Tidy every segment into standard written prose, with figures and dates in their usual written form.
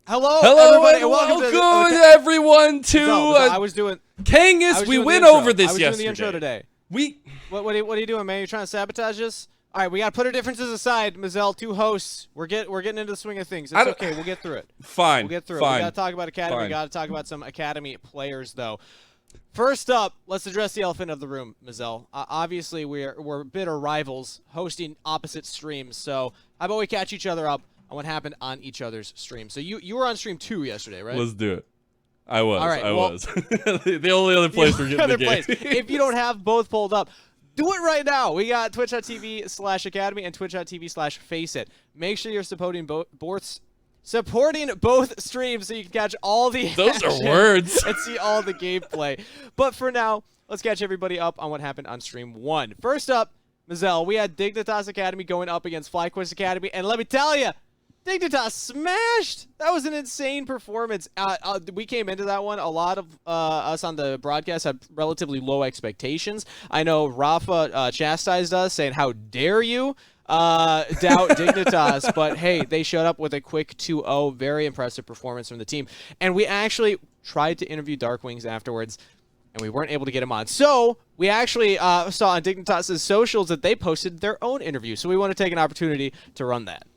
Hello, everybody, and welcome everyone to I was doing Kangas. We went over this yesterday. I was doing the intro today. What are you doing, man? You trying to sabotage us? All right, we got to put our differences aside. Mazel, two hosts. We're getting into the swing of things. It's okay. We'll get through it. Fine. We'll get through fine. it. We got to talk about Academy. We got to talk about some Academy players, though. First up, let's address the elephant of the room, Mazel. Obviously, we're bitter rivals hosting opposite streams. So how about we catch each other up on what happened on each other's stream? So you were on stream 2 yesterday, right? Let's do it. I was. All right, I was. The only other place we're getting the game. If you don't have both pulled up, do it right now. We got twitch.tv/academy and twitch.tv/faceit. Make sure you're supporting both streams so you can catch all the Those are words. and see all the gameplay. But for now, let's catch everybody up on what happened on stream 1. First up, Mazel, we had Dignitas Academy going up against FlyQuest Academy, and let me tell you, Dignitas smashed. That was an insane performance. We came into that one. A lot of us on the broadcast had relatively low expectations. I know Rafa chastised us, saying, "How dare you doubt Dignitas?" But hey, they showed up with a quick 2-0. Very impressive performance from the team. And we actually tried to interview Darkwings afterwards, and we weren't able to get him on. So we actually saw on Dignitas' socials that they posted their own interview. So we want to take an opportunity to run that.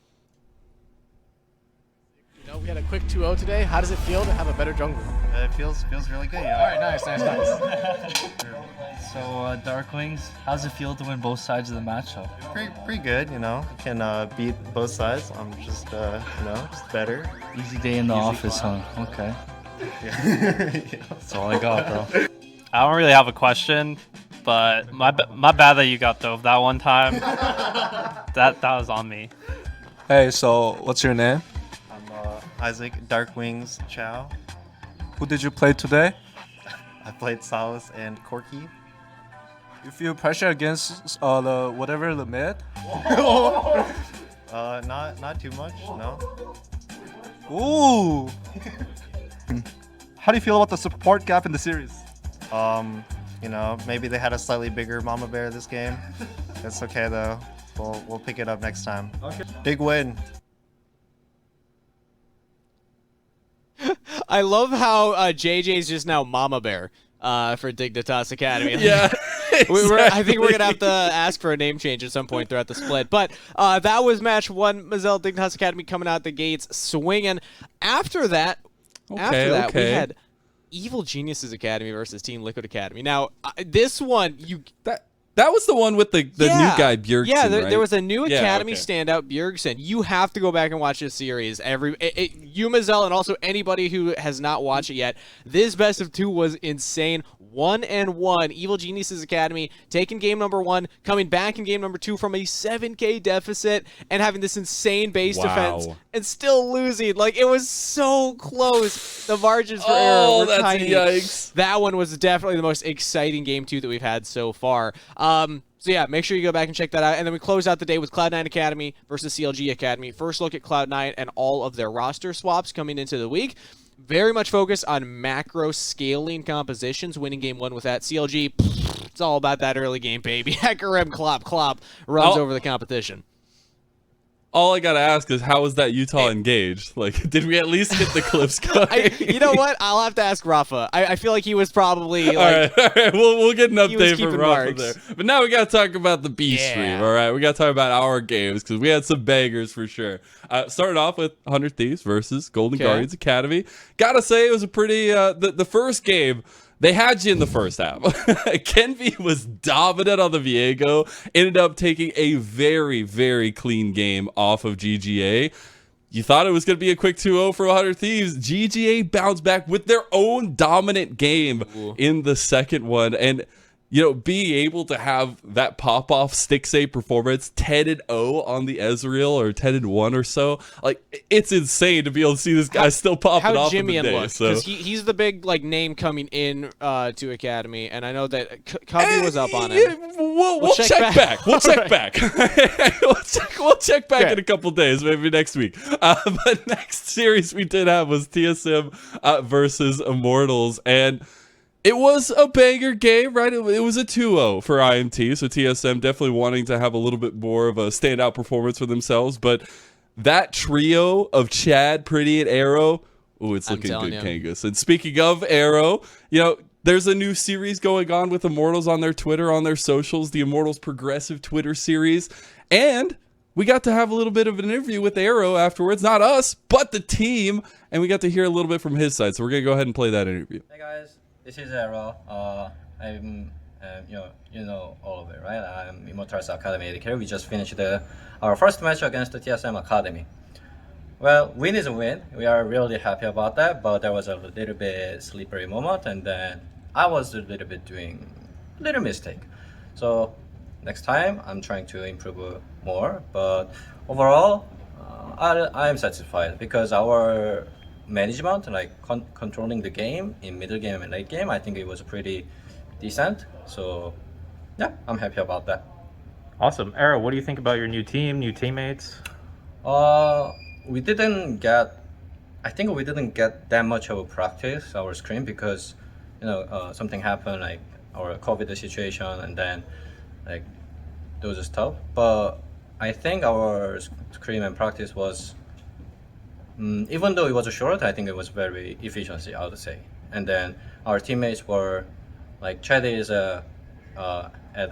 We had a quick 2-0 today. How does it feel to have a better jungle? It feels really good. Yeah. All right, nice. So Darkwings, how does it feel to win both sides of the matchup? Pretty good. Can beat both sides. I'm just just better. Easy day in the office, huh? Okay. Yeah. That's all I got, bro. I don't really have a question, but my bad that you got dove that one time. that was on me. Hey, so what's your name? Isaac Darkwings Chow. Who did you play today? I played Solace and Corky. You feel pressure against the mid? Not too much, no. Ooh. How do you feel about the support gap in the series? Maybe they had a slightly bigger mama bear this game. That's okay though. We'll pick it up next time. Okay. Big win. I love how JJ's just now Mama Bear for Dignitas Academy. Yeah, exactly. I think we're going to have to ask for a name change at some point throughout the split. But that was match 1. Mazel, Dignitas Academy coming out the gates swinging. After that, we had Evil Geniuses Academy versus Team Liquid Academy. Now, this one, That was the one with the new guy, Bjergsen, Yeah, right? there was a new Academy standout, Bjergsen. You have to go back and watch this series. You, Mazel, and also anybody who has not watched it yet. This best of 2 was insane. 1-1. Evil Geniuses Academy taking game number 1, coming back in game number 2 from a 7K deficit and having this insane base defense and still losing. Like, it was so close. The margins for error were tiny. Yikes. That one was definitely the most exciting game 2 that we've had so far. So yeah, make sure you go back and check that out. And then we close out the day with Cloud9 Academy versus CLG Academy. First look at Cloud9 and all of their roster swaps coming into the week. Very much focused on macro scaling compositions, winning game 1 with that. CLG, it's all about that early game, baby. Hecarim Clop runs over the competition. All I gotta ask is, how was that Utah engaged? Like, did we at least get the clips going? You know what? I'll have to ask Rafa. I feel like he was probably like... All right. We'll get an update from Rafa marks. there. But now we gotta talk about the B stream, all right? We gotta talk about our games, because we had some bangers for sure. Started off with 100 Thieves versus Golden Guardians Academy. Gotta say, it was a pretty... the first game... They had you in the first half. Kenvi was dominant on the Viego. Ended up taking a very, very clean game off of GGA. You thought it was going to be a quick 2-0 for 100 Thieves. GGA bounced back with their own dominant game in the second one. And, being able to have that pop-off stick save performance, 10-0 on the Ezreal, or 10-1 or so. Like, it's insane to be able to see this guy still popping off in the day. Because he's the big name coming in to Academy, and I know that Cubby was up on him. We'll check back. We'll check back. We'll check back in a couple days, maybe next week. But next series we did have was TSM versus Immortals, and it was a banger game, right? It was a 2-0 for IMT, so TSM definitely wanting to have a little bit more of a standout performance for themselves, but that trio of Chad, Pretty, and Arrow. Oh, it's looking good, Kangas. And speaking of Arrow, there's a new series going on with Immortals on their Twitter, on their socials, the Immortals Progressive Twitter series. And we got to have a little bit of an interview with Arrow afterwards. Not us, but the team. And we got to hear a little bit from his side. So we're going to go ahead and play that interview. Hey guys, this is Arrow. I'm, you know all of it, right? I'm Immortals Academy AD carry. We just finished our first match against the TSM Academy. Well, win is a win. We are really happy about that, but there was a little bit slippery moment, and then I was a little bit doing a little mistake. So next time, I'm trying to improve more, but overall, I am satisfied because our management, like controlling the game in middle game and late game, I think it was pretty decent. So yeah, I'm happy about that. Awesome. Arrow, what do you think about your new team, new teammates? We didn't get that much of a practice our scrim because something happened, like our COVID situation, and then like those stuff. But I think our scrim and practice was, even though it was short, I think it was very efficiency, I would say. And then our teammates were like Chad is at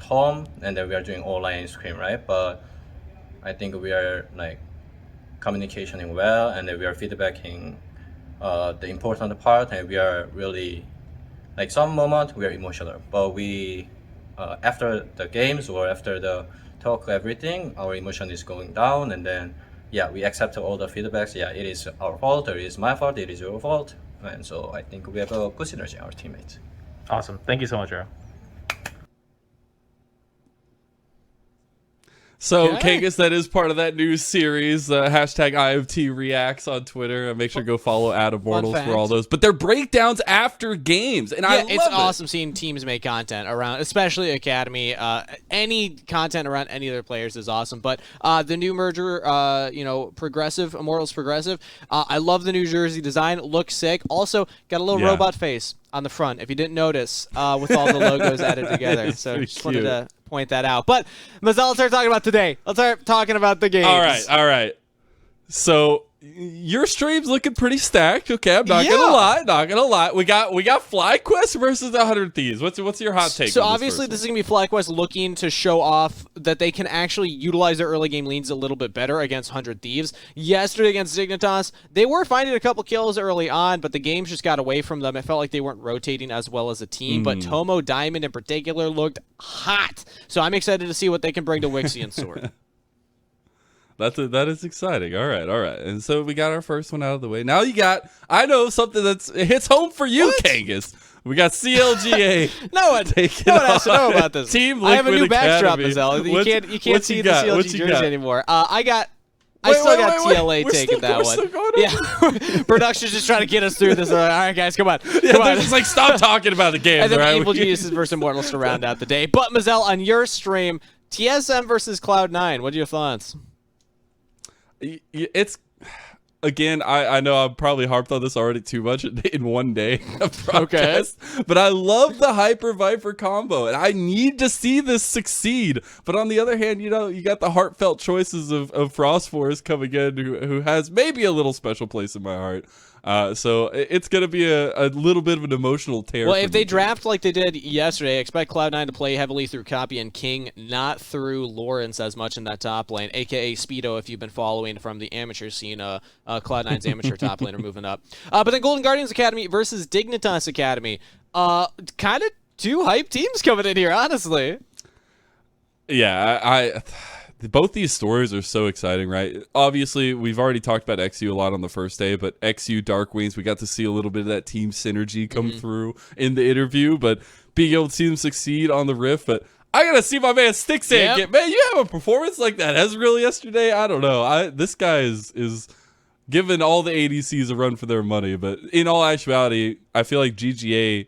home, and then we are doing online scrim, right? But I think we are like communicating well, and then we are feedbacking the important part, and we are really like some moment we are emotional, but we after the games or after the talk, everything, our emotion is going down, and then yeah, we accept all the feedbacks. Yeah, it is our fault, or it is my fault, it is your fault, and so I think we have a good synergy, our teammates. Awesome. Thank you so much, Arrow. So, Kangas, that is part of that new series, hashtag IFT Reacts on Twitter. Make sure to go follow Immortals for all those. But they're breakdowns after games, and I love it. It's awesome seeing teams make content around, especially Academy. Any content around any of their players is awesome. But the new merger, Progressive, Immortals Progressive, I love the new jersey design. Looks sick. Also, got a little robot face on the front, if you didn't notice, with all the logos added together. So just wanted to point that out. But Mazel, let's start talking about today. Let's start talking about the games. All right. So your stream's looking pretty stacked. Okay, I'm not gonna lie. We got FlyQuest versus the 100 Thieves. What's your hot take? So obviously this is gonna be FlyQuest looking to show off that they can actually utilize their early game leads a little bit better against 100 Thieves. Yesterday against Dignitas, they were finding a couple kills early on, but the games just got away from them. It felt like they weren't rotating as well as a team. But Tomo Diamond in particular looked hot. So I'm excited to see what they can bring to Wixie and Sword. That is exciting. All right. And so we got our first one out of the way. Now you got, I know something it hits home for you, Kangas. We got CLGA. no one has to know about this. Team Liquid I have a new backdrop, Academy. Mazel. You can't see the CLG jersey anymore. I still got TLA taking that one. Yeah, production's just trying to get us through this. All right, guys, come on. They're just like, stop talking about the game. And then Evil Geniuses versus Immortals to round out the day. But Mazel, on your stream, TSM versus Cloud9. What are your thoughts? It's, again, I know I've probably harped on this already too much in one day of broadcast, but I love the Hyper Viper combo, and I need to see this succeed. But on the other hand, you got the heartfelt choices of Frost Force coming in, who has maybe a little special place in my heart. So it's going to be a little bit of an emotional tear. Well, if they draft like they did yesterday, expect Cloud9 to play heavily through Copy and King, not through Lawrence as much in that top lane, a.k.a. Speedo, if you've been following from the amateur scene. Cloud9's amateur top laner moving up. But then Golden Guardians Academy versus Dignitas Academy. Kind of two hype teams coming in here, honestly. Yeah, both these stories are so exciting, right? Obviously, we've already talked about XU a lot on the first day, but XU Dark Wings, we got to see a little bit of that team synergy come through in the interview, but being able to see them succeed on the Rift. But I got to see my man Stixan get, man, you have a performance like that Ezreal yesterday? I don't know. This guy is giving all the ADCs a run for their money, but in all actuality, I feel like GGA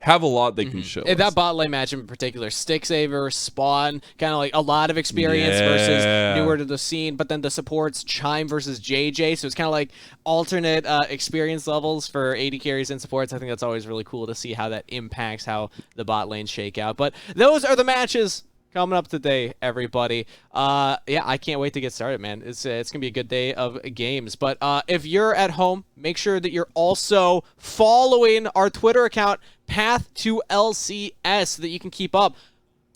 have a lot they can show. That bot lane matchup in particular, Stixaver, Spawn, kind of like a lot of experience versus newer to the scene, but then the supports, Chime versus JJ, so it's kind of like alternate experience levels for AD carries and supports. I think that's always really cool to see how that impacts how the bot lanes shake out. But those are the matches coming up today, everybody. Yeah, I can't wait to get started, man. It's gonna be a good day of games. But if you're at home, make sure that you're also following our Twitter account, Path to LCS, so that you can keep up.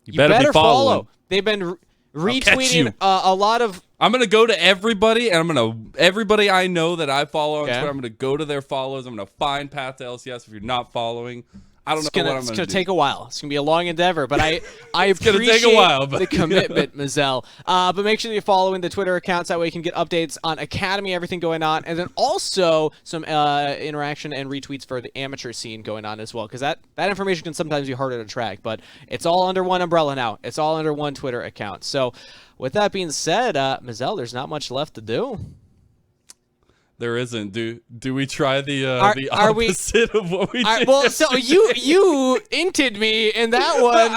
You better follow. They've been retweeting a lot of. I'm gonna go to everybody, and everybody I know that I follow on Twitter. I'm gonna go to their follows. I'm gonna find Path to LCS. If you're not following, I don't know what I'm gonna do. It's gonna take a while. It's gonna be a long endeavor, but I appreciate take a while, but the commitment, Mazel. But make sure that you're following the Twitter accounts. That way you can get updates on Academy, everything going on, and then also some interaction and retweets for the amateur scene going on as well. Because that information can sometimes be harder to track, but it's all under one umbrella now. It's all under one Twitter account. So, with that being said, Mazel, there's not much left to do. There isn't. Do we try the opposite of what we did? Well, so you inted me in that one.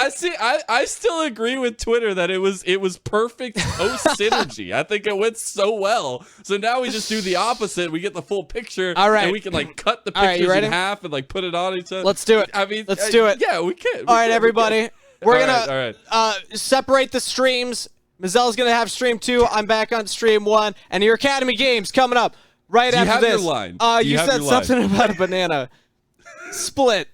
I still agree with Twitter that it was perfect host synergy. I think it went so well. So now we just do the opposite. We get the full picture. All right. And we can like cut the pictures in half and like put it on each other. Let's do it. I mean, let's do it. Yeah, we can. All right, everybody. We're gonna separate the streams. Mazel's gonna have stream 2. I'm back on stream 1, and your Academy games coming up. Right after this. Your line? You said something about a banana. Split.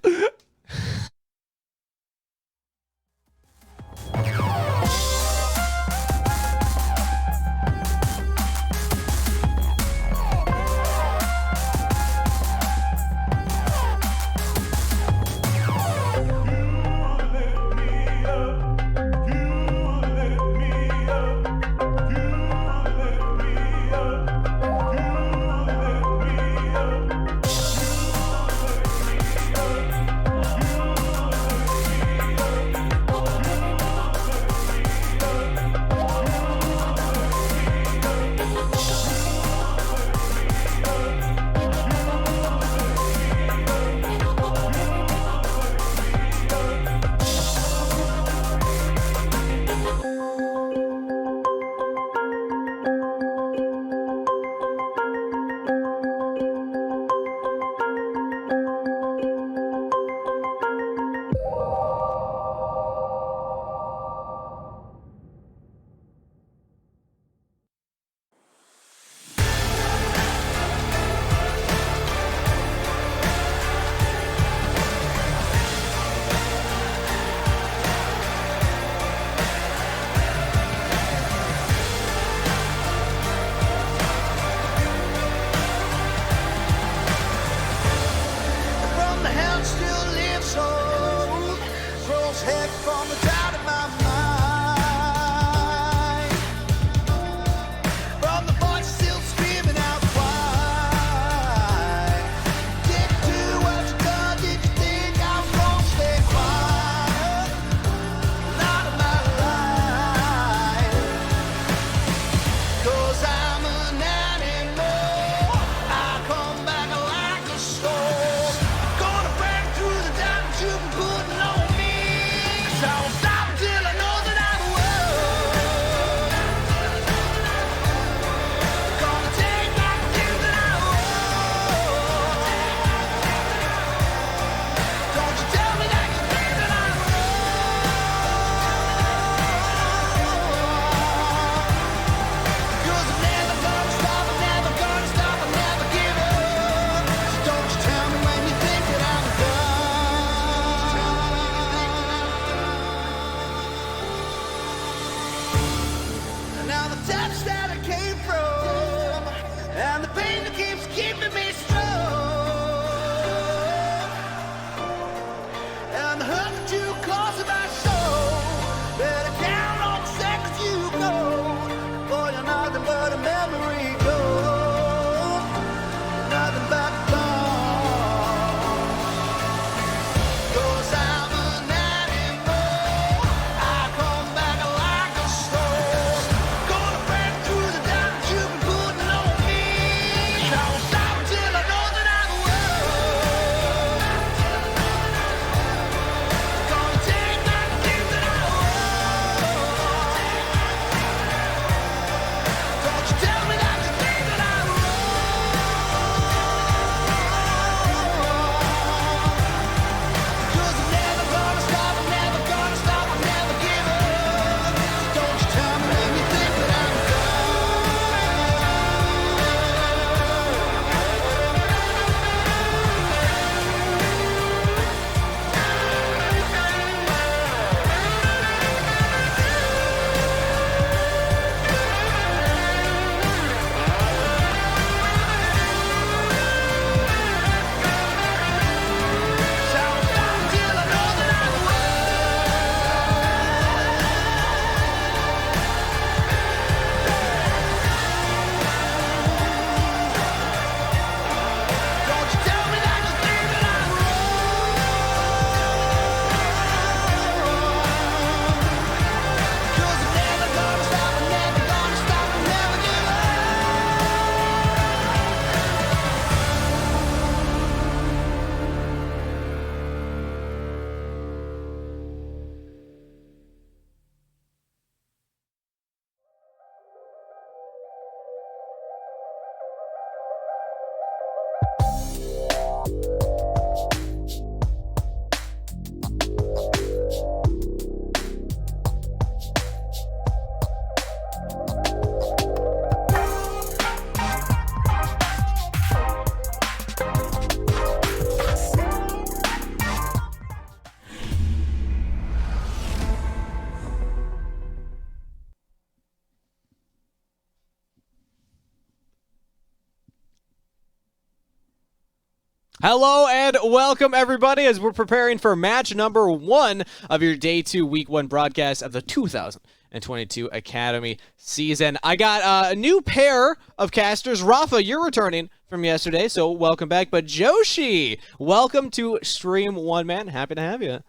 Hello and welcome everybody as we're preparing for match number 1 of your day 2 week 1 broadcast of the 2022 Academy season. I got a new pair of casters. Rafa, you're returning from yesterday, so welcome back. But Joshi, welcome to Stream 1, man. Happy to have you.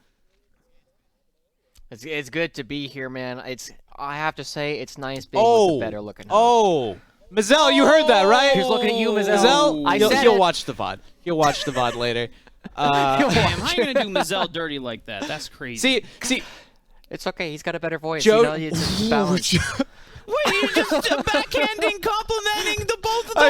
It's good to be here, man. I have to say it's nice being with the better looking host. Mazel, you heard that, right? Who's looking at you, Mazel? He'll watch the VOD. He'll watch the VOD later. Damn, how are you going to do Mazel dirty like that? That's crazy. See. It's okay. He's got a better voice. It's balanced. Wait, you're just backhanding, complimenting the both of the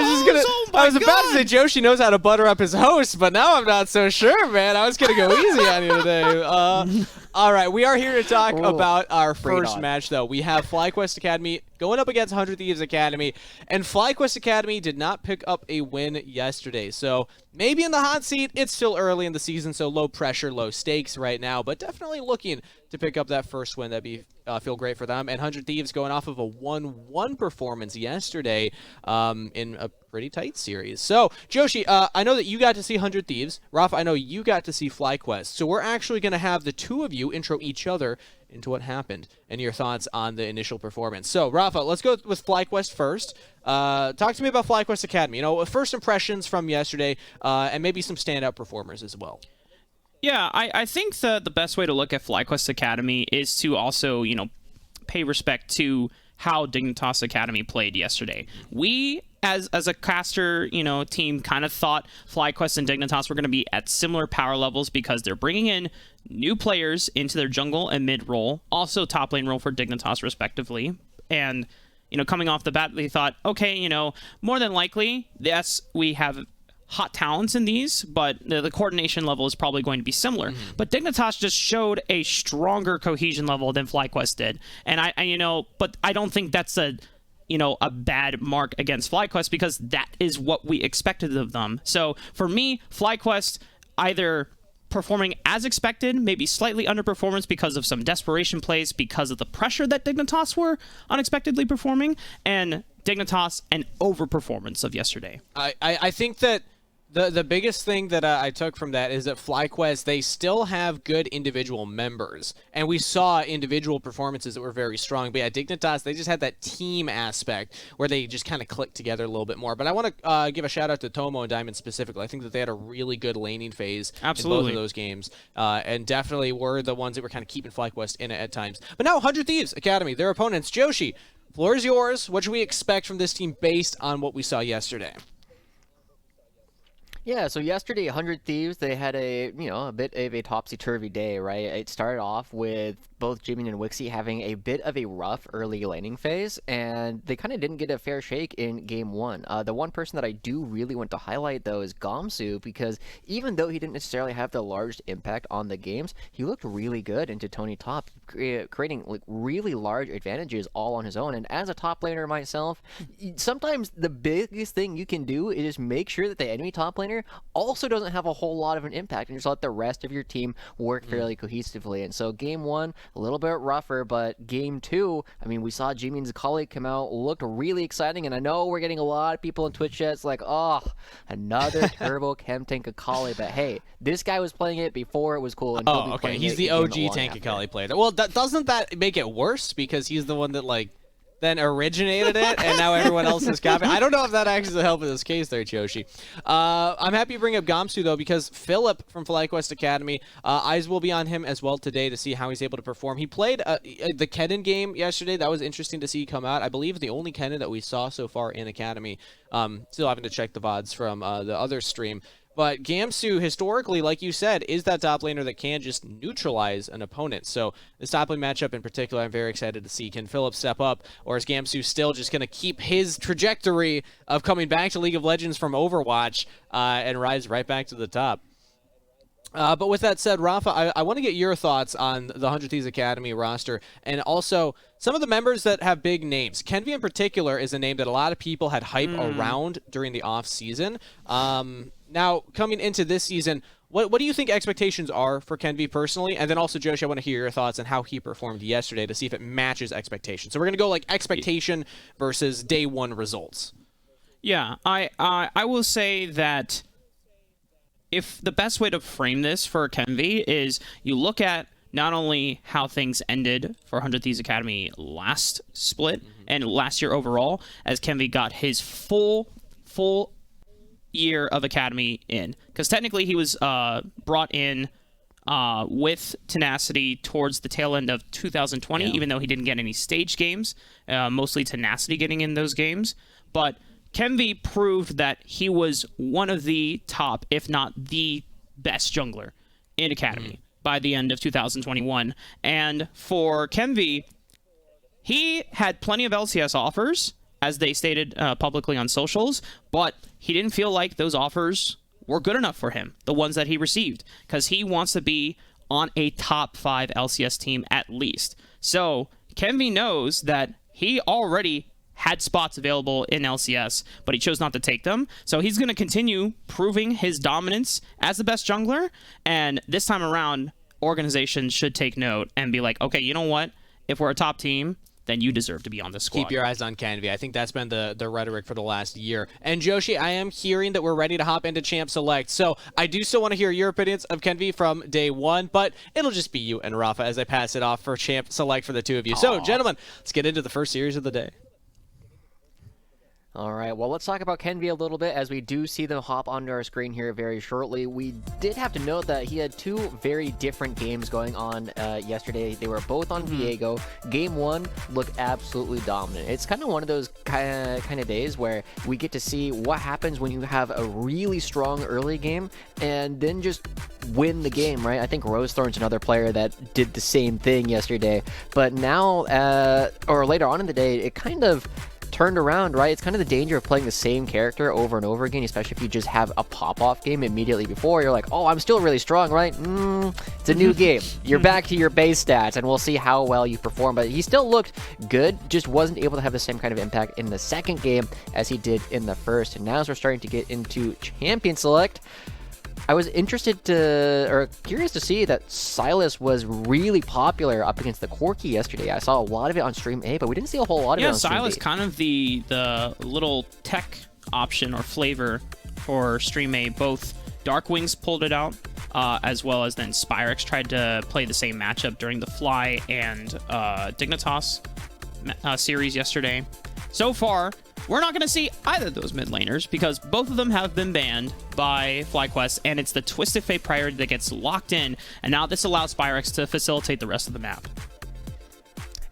I was about to say Joshi knows how to butter up his host, but now I'm not so sure, man. I was going to go easy on you today. All right, we are here to talk about our first match, though. We have FlyQuest Academy going up against 100 Thieves Academy, and FlyQuest Academy did not pick up a win yesterday. So maybe in the hot seat, it's still early in the season, so low pressure, low stakes right now, but definitely looking to pick up that first win. That'd be feel great for them. And 100 Thieves going off of a 1-1 performance yesterday in a pretty tight series. So, Joshi, I know that you got to see 100 Thieves. Rafa, I know you got to see FlyQuest. So we're actually going to have the two of you intro each other into what happened and your thoughts on the initial performance. So, Rafa, let's go with FlyQuest first. Talk to me about FlyQuest Academy. You know, first impressions from yesterday and maybe some standout performers as well. Yeah, I think the best way to look at FlyQuest Academy is to also, pay respect to how Dignitas Academy played yesterday. We, as a caster, team, kind of thought FlyQuest and Dignitas were going to be at similar power levels because they're bringing in new players into their jungle and mid role, also top lane role for Dignitas respectively. And, coming off the bat, they thought, okay, more than likely, yes, we have hot talents in these, but the coordination level is probably going to be similar. But Dignitas just showed a stronger cohesion level than FlyQuest did, and but I don't think that's a bad mark against FlyQuest because that is what we expected of them. So for me, FlyQuest either performing as expected, maybe slightly underperformance because of some desperation plays because of the pressure that Dignitas were unexpectedly performing, and Dignitas an overperformance of yesterday. I think that the biggest thing that I took from that is that FlyQuest, they still have good individual members, and we saw individual performances that were very strong. But yeah, Dignitas, they just had that team aspect where they just kind of clicked together a little bit more. But I want to give a shout out to Tomo and Diamond specifically. I think that they had a really good laning phase in both of those games, and definitely were the ones that were kind of keeping FlyQuest in it at times. But now 100 Thieves Academy, their opponents. Joshi, floor is yours. What should we expect from this team based on what we saw yesterday? Yeah, so yesterday, 100 Thieves, they had a bit of a topsy-turvy day, right? It started off with both Jimin and Wixie having a bit of a rough early laning phase, and they kind of didn't get a fair shake in Game 1. The one person that I do really want to highlight, though, is Gamsu, because even though he didn't necessarily have the large impact on the games, he looked really good into Tony Top, creating really large advantages all on his own. And as a top laner myself, sometimes the biggest thing you can do is make sure that the enemy top laner also doesn't have a whole lot of an impact, and just let the rest of your team work fairly cohesively. And so Game 1, a little bit rougher, but Game 2, I mean, we saw Jimin's colleague come out, looked really exciting, and I know we're getting a lot of people in Twitch chats like, oh, another Turbo Chem Tank Akali, but hey, this guy was playing it before it was cool. And okay, he's the OG Tank Akali player. Well, doesn't that make it worse because he's the one that, then originated it, and now everyone else is copying. I don't know if that actually helped in this case there, Joshi. I'm happy you bring up Gamsu, though, because Philip from FlyQuest Academy, eyes will be on him as well today to see how he's able to perform. He played the Kennen game yesterday. That was interesting to see come out. I believe the only Kennen that we saw so far in Academy. Still having to check the VODs from the other stream. But Gamsu, historically, like you said, is that top laner that can just neutralize an opponent. So this top lane matchup in particular, I'm very excited to see. Can Phillips step up, or is Gamsu still just going to keep his trajectory of coming back to League of Legends from Overwatch and rise right back to the top? But with that said, Rafa, I want to get your thoughts on the 100 Thieves Academy roster, and also some of the members that have big names. Kenvi in particular is a name that a lot of people had hype around during the off-season. Now, coming into this season, what do you think expectations are for Kenvi personally? And then also, Joshi, I want to hear your thoughts on how he performed yesterday to see if it matches expectations. So we're going to go like expectation versus day one results. Yeah, I will say that if the best way to frame this for Kenvi is you look at not only how things ended for 100 Thieves Academy last split and last year overall, as Kenvi got his full year of Academy in. Because technically he was brought in with Tenacity towards the tail end of 2020, even though he didn't get any stage games, mostly Tenacity getting in those games. But Kenvi proved that he was one of the top, if not the best jungler in Academy by the end of 2021. And for Kenvi, he had plenty of LCS offers, as they stated publicly on socials, but he didn't feel like those offers were good enough for him, the ones that he received, because he wants to be on a top 5 LCS team at least. So Kenvi knows that he already had spots available in LCS, but he chose not to take them. So he's going to continue proving his dominance as the best jungler, and this time around, organizations should take note and be like, okay, you know what? If we're a top team, then you deserve to be on this squad. Keep your eyes on Kenvi. I think that's been the rhetoric for the last year. And Joshi, I am hearing that we're ready to hop into Champ Select. So I do still want to hear your opinions of Kenvi from day one, but it'll just be you and Rafa as I pass it off for Champ Select for the two of you. So, gentlemen, let's get into the first series of the day. All right, well, let's talk about Kenvi a little bit as we do see them hop onto our screen here very shortly. We did have to note that he had two very different games going on yesterday. They were both on Viego. Game one looked absolutely dominant. It's kind of one of those kind of days where we get to see what happens when you have a really strong early game and then just win the game, right? I think Rosethorn's another player that did the same thing yesterday. But now, or later on in the day, it kind of turned around, right? It's kind of the danger of playing the same character over and over again, especially if you just have a pop-off game immediately before. You're like, oh, I'm still really strong, right? It's a new game. You're back to your base stats, and we'll see how well you perform. But he still looked good, just wasn't able to have the same kind of impact in the second game as he did in the first. And now as we're starting to get into Champion Select, I was curious to see that Silas was really popular up against the Corki yesterday. I saw a lot of it on Stream A, but we didn't see a whole lot of it on Stream B. Silas kind of the little tech option or flavor for Stream A. Both Darkwings pulled it out, as well as then Spyrex tried to play the same matchup during the FLYA and Dignitas series yesterday. So far, we're not going to see either of those mid laners because both of them have been banned by FlyQuest, and it's the Twisted Fate priority that gets locked in, and now this allows Spyrex to facilitate the rest of the map.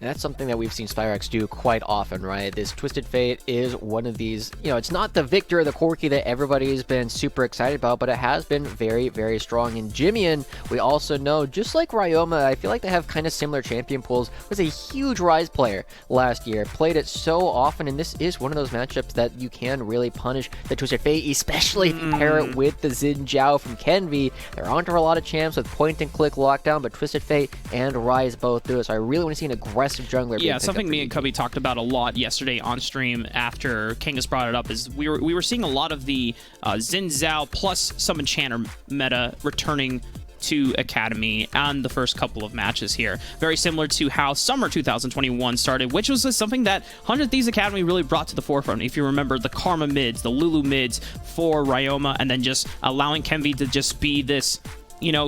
And that's something that we've seen Spyrex do quite often, right? This Twisted Fate is one of these, it's not the Victor or the Corki that everybody's been super excited about, but it has been very, very strong. And Jimian, we also know, just like Ryoma, I feel like they have kind of similar champion pools, was a huge Rise player last year, played it so often, and this is one of those matchups that you can really punish the Twisted Fate, especially if you pair it with the Xin Zhao from Kenvi. They're onto a lot of champs with point-and-click lockdown, but Twisted Fate and Rise both do it, so I really want to see an aggressive jungler. Yeah, something me and Cubby talked about a lot yesterday on stream after Kangas brought it up is we were seeing a lot of the Xin Zhao plus some Enchanter meta returning to Academy on the first couple of matches here. Very similar to how Summer 2021 started, which was something that 100 Thieves Academy really brought to the forefront. If you remember the Karma mids, the Lulu mids for Ryoma, and then just allowing Kenvi to just be this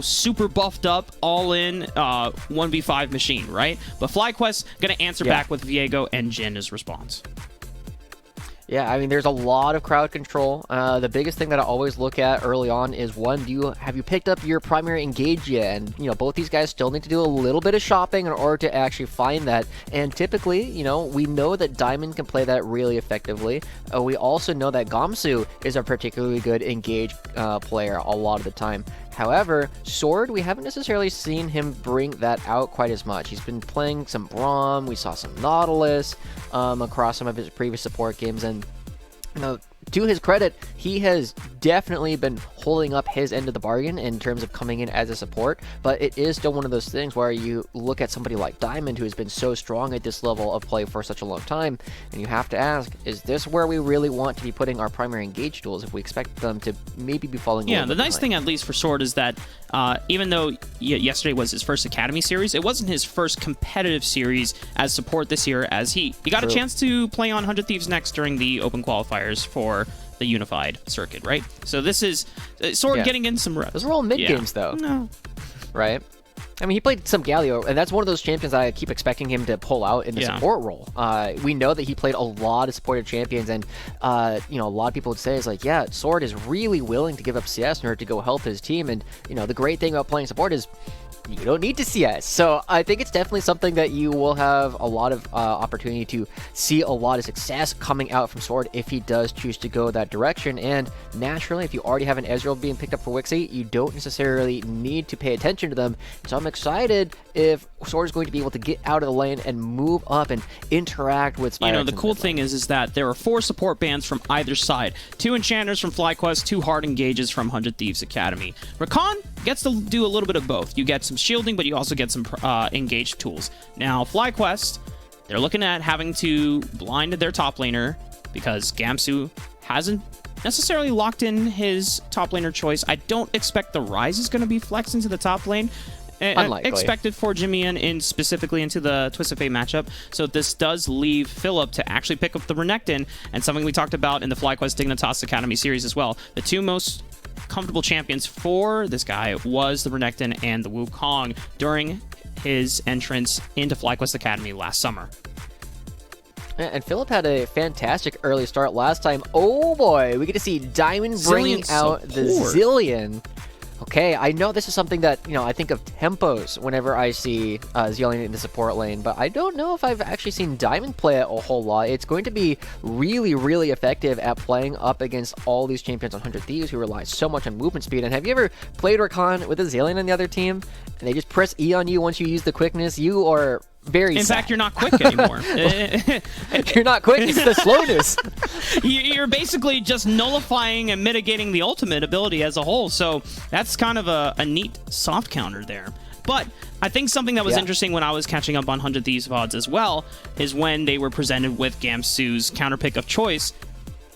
super buffed up, all-in 1v5 machine, right? But FlyQuest going to answer back with Viego and Jin as response. Yeah, I mean, there's a lot of crowd control. The biggest thing that I always look at early on is, one, have you picked up your primary engage yet? And, both these guys still need to do a little bit of shopping in order to actually find that. And typically, we know that Diamond can play that really effectively. We also know that Gamsu is a particularly good engage player a lot of the time. However, Sword, we haven't necessarily seen him bring that out quite as much. He's been playing some Braum, we saw some Nautilus across some of his previous support games, and to his credit, he has definitely been holding up his end of the bargain in terms of coming in as a support, but it is still one of those things where you look at somebody like Diamond, who has been so strong at this level of play for such a long time, and you have to ask, is this where we really want to be putting our primary engage tools if we expect them to maybe be falling Yeah, the nice thing, at least for Sword, is that even though yesterday was his first Academy series, it wasn't his first competitive series as support this year, as he got a chance to play on 100 Thieves Next during the open qualifiers for the unified circuit, right? So this is Sword getting in some reps. Those were all mid games, though. No. Right? I mean, he played some Galio, and that's one of those champions that I keep expecting him to pull out in the support role. We know that he played a lot of supported champions, and a lot of people would say is like, yeah, Sword is really willing to give up CS in order to go help his team, and the great thing about playing support is you don't need to CS. So I think it's definitely something that you will have a lot of opportunity to see a lot of success coming out from Sword if he does choose to go that direction. And naturally, if you already have an Ezreal being picked up for Wixie, you don't necessarily need to pay attention to them. So I'm excited if Sword is going to be able to get out of the lane and move up and interact with Spyrex. The cool thing is that there are 4 support bans from either side. 2 enchanters from FlyQuest, 2 hard engages from 100 Thieves Academy. Rakan gets to do a little bit of both. You get some shielding, but you also get some engaged tools. Now, FlyQuest, they're looking at having to blind their top laner because Gamsu hasn't necessarily locked in his top laner choice. I don't expect the Rise is going to be flexed into the top lane. Unlikely. Expected for Jimmy in specifically into the Twisted Fate matchup. So this does leave Philip to actually pick up the Renekton, and something we talked about in the FlyQuest Dignitas Academy series as well. The 2 most comfortable champions for this guy was the Renekton and the Wukong during his entrance into FlyQuest Academy last summer. And Philip had a fantastic early start last time. Oh boy, we get to see Diamond bringing out the Zillion. Okay, I know this is something that, I think of tempos whenever I see Zillion in the support lane, but I don't know if I've actually seen Diamond play it a whole lot. It's going to be really, really effective at playing up against all these champions on 100 Thieves who rely so much on movement speed. And have you ever played Rakan with a Zillion on the other team, and they just press E on you once you use the quickness? You are very In sad. fact, you're not quick anymore. You're not quick, it's the slowness. You're basically just nullifying and mitigating the ultimate ability as a whole, so that's kind of a neat soft counter there. But I think something that was interesting when I was catching up on 100 Thieves VODs as well is when they were presented with Gamsu's counterpick of choice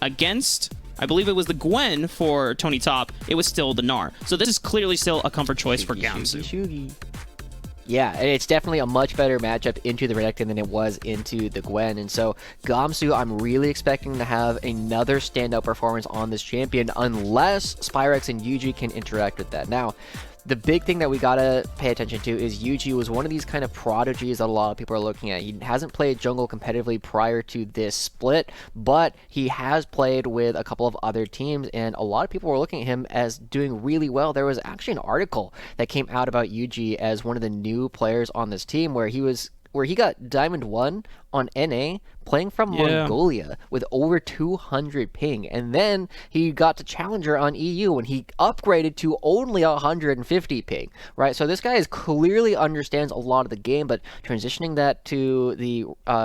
against, I believe it was the Gwen for Tony Top, it was still the Gnar. So this is clearly still a comfort choice for Gamsu. Yeah, it's definitely a much better matchup into the Renekton than it was into the Gwen. And so Gamsu, I'm really expecting to have another standout performance on this champion unless Spyrex and Yuji can interact with that. Now, the big thing that we gotta pay attention to is Yuji was one of these kind of prodigies that a lot of people are looking at. He hasn't played jungle competitively prior to this split, but he has played with a couple of other teams, and a lot of people were looking at him as doing really well. There was actually an article that came out about Yuji as one of the new players on this team where he got Diamond 1 on NA playing from Mongolia with over 200 ping, and then he got to Challenger on EU when he upgraded to only 150 ping, right? So this guy clearly understands a lot of the game, but transitioning that to the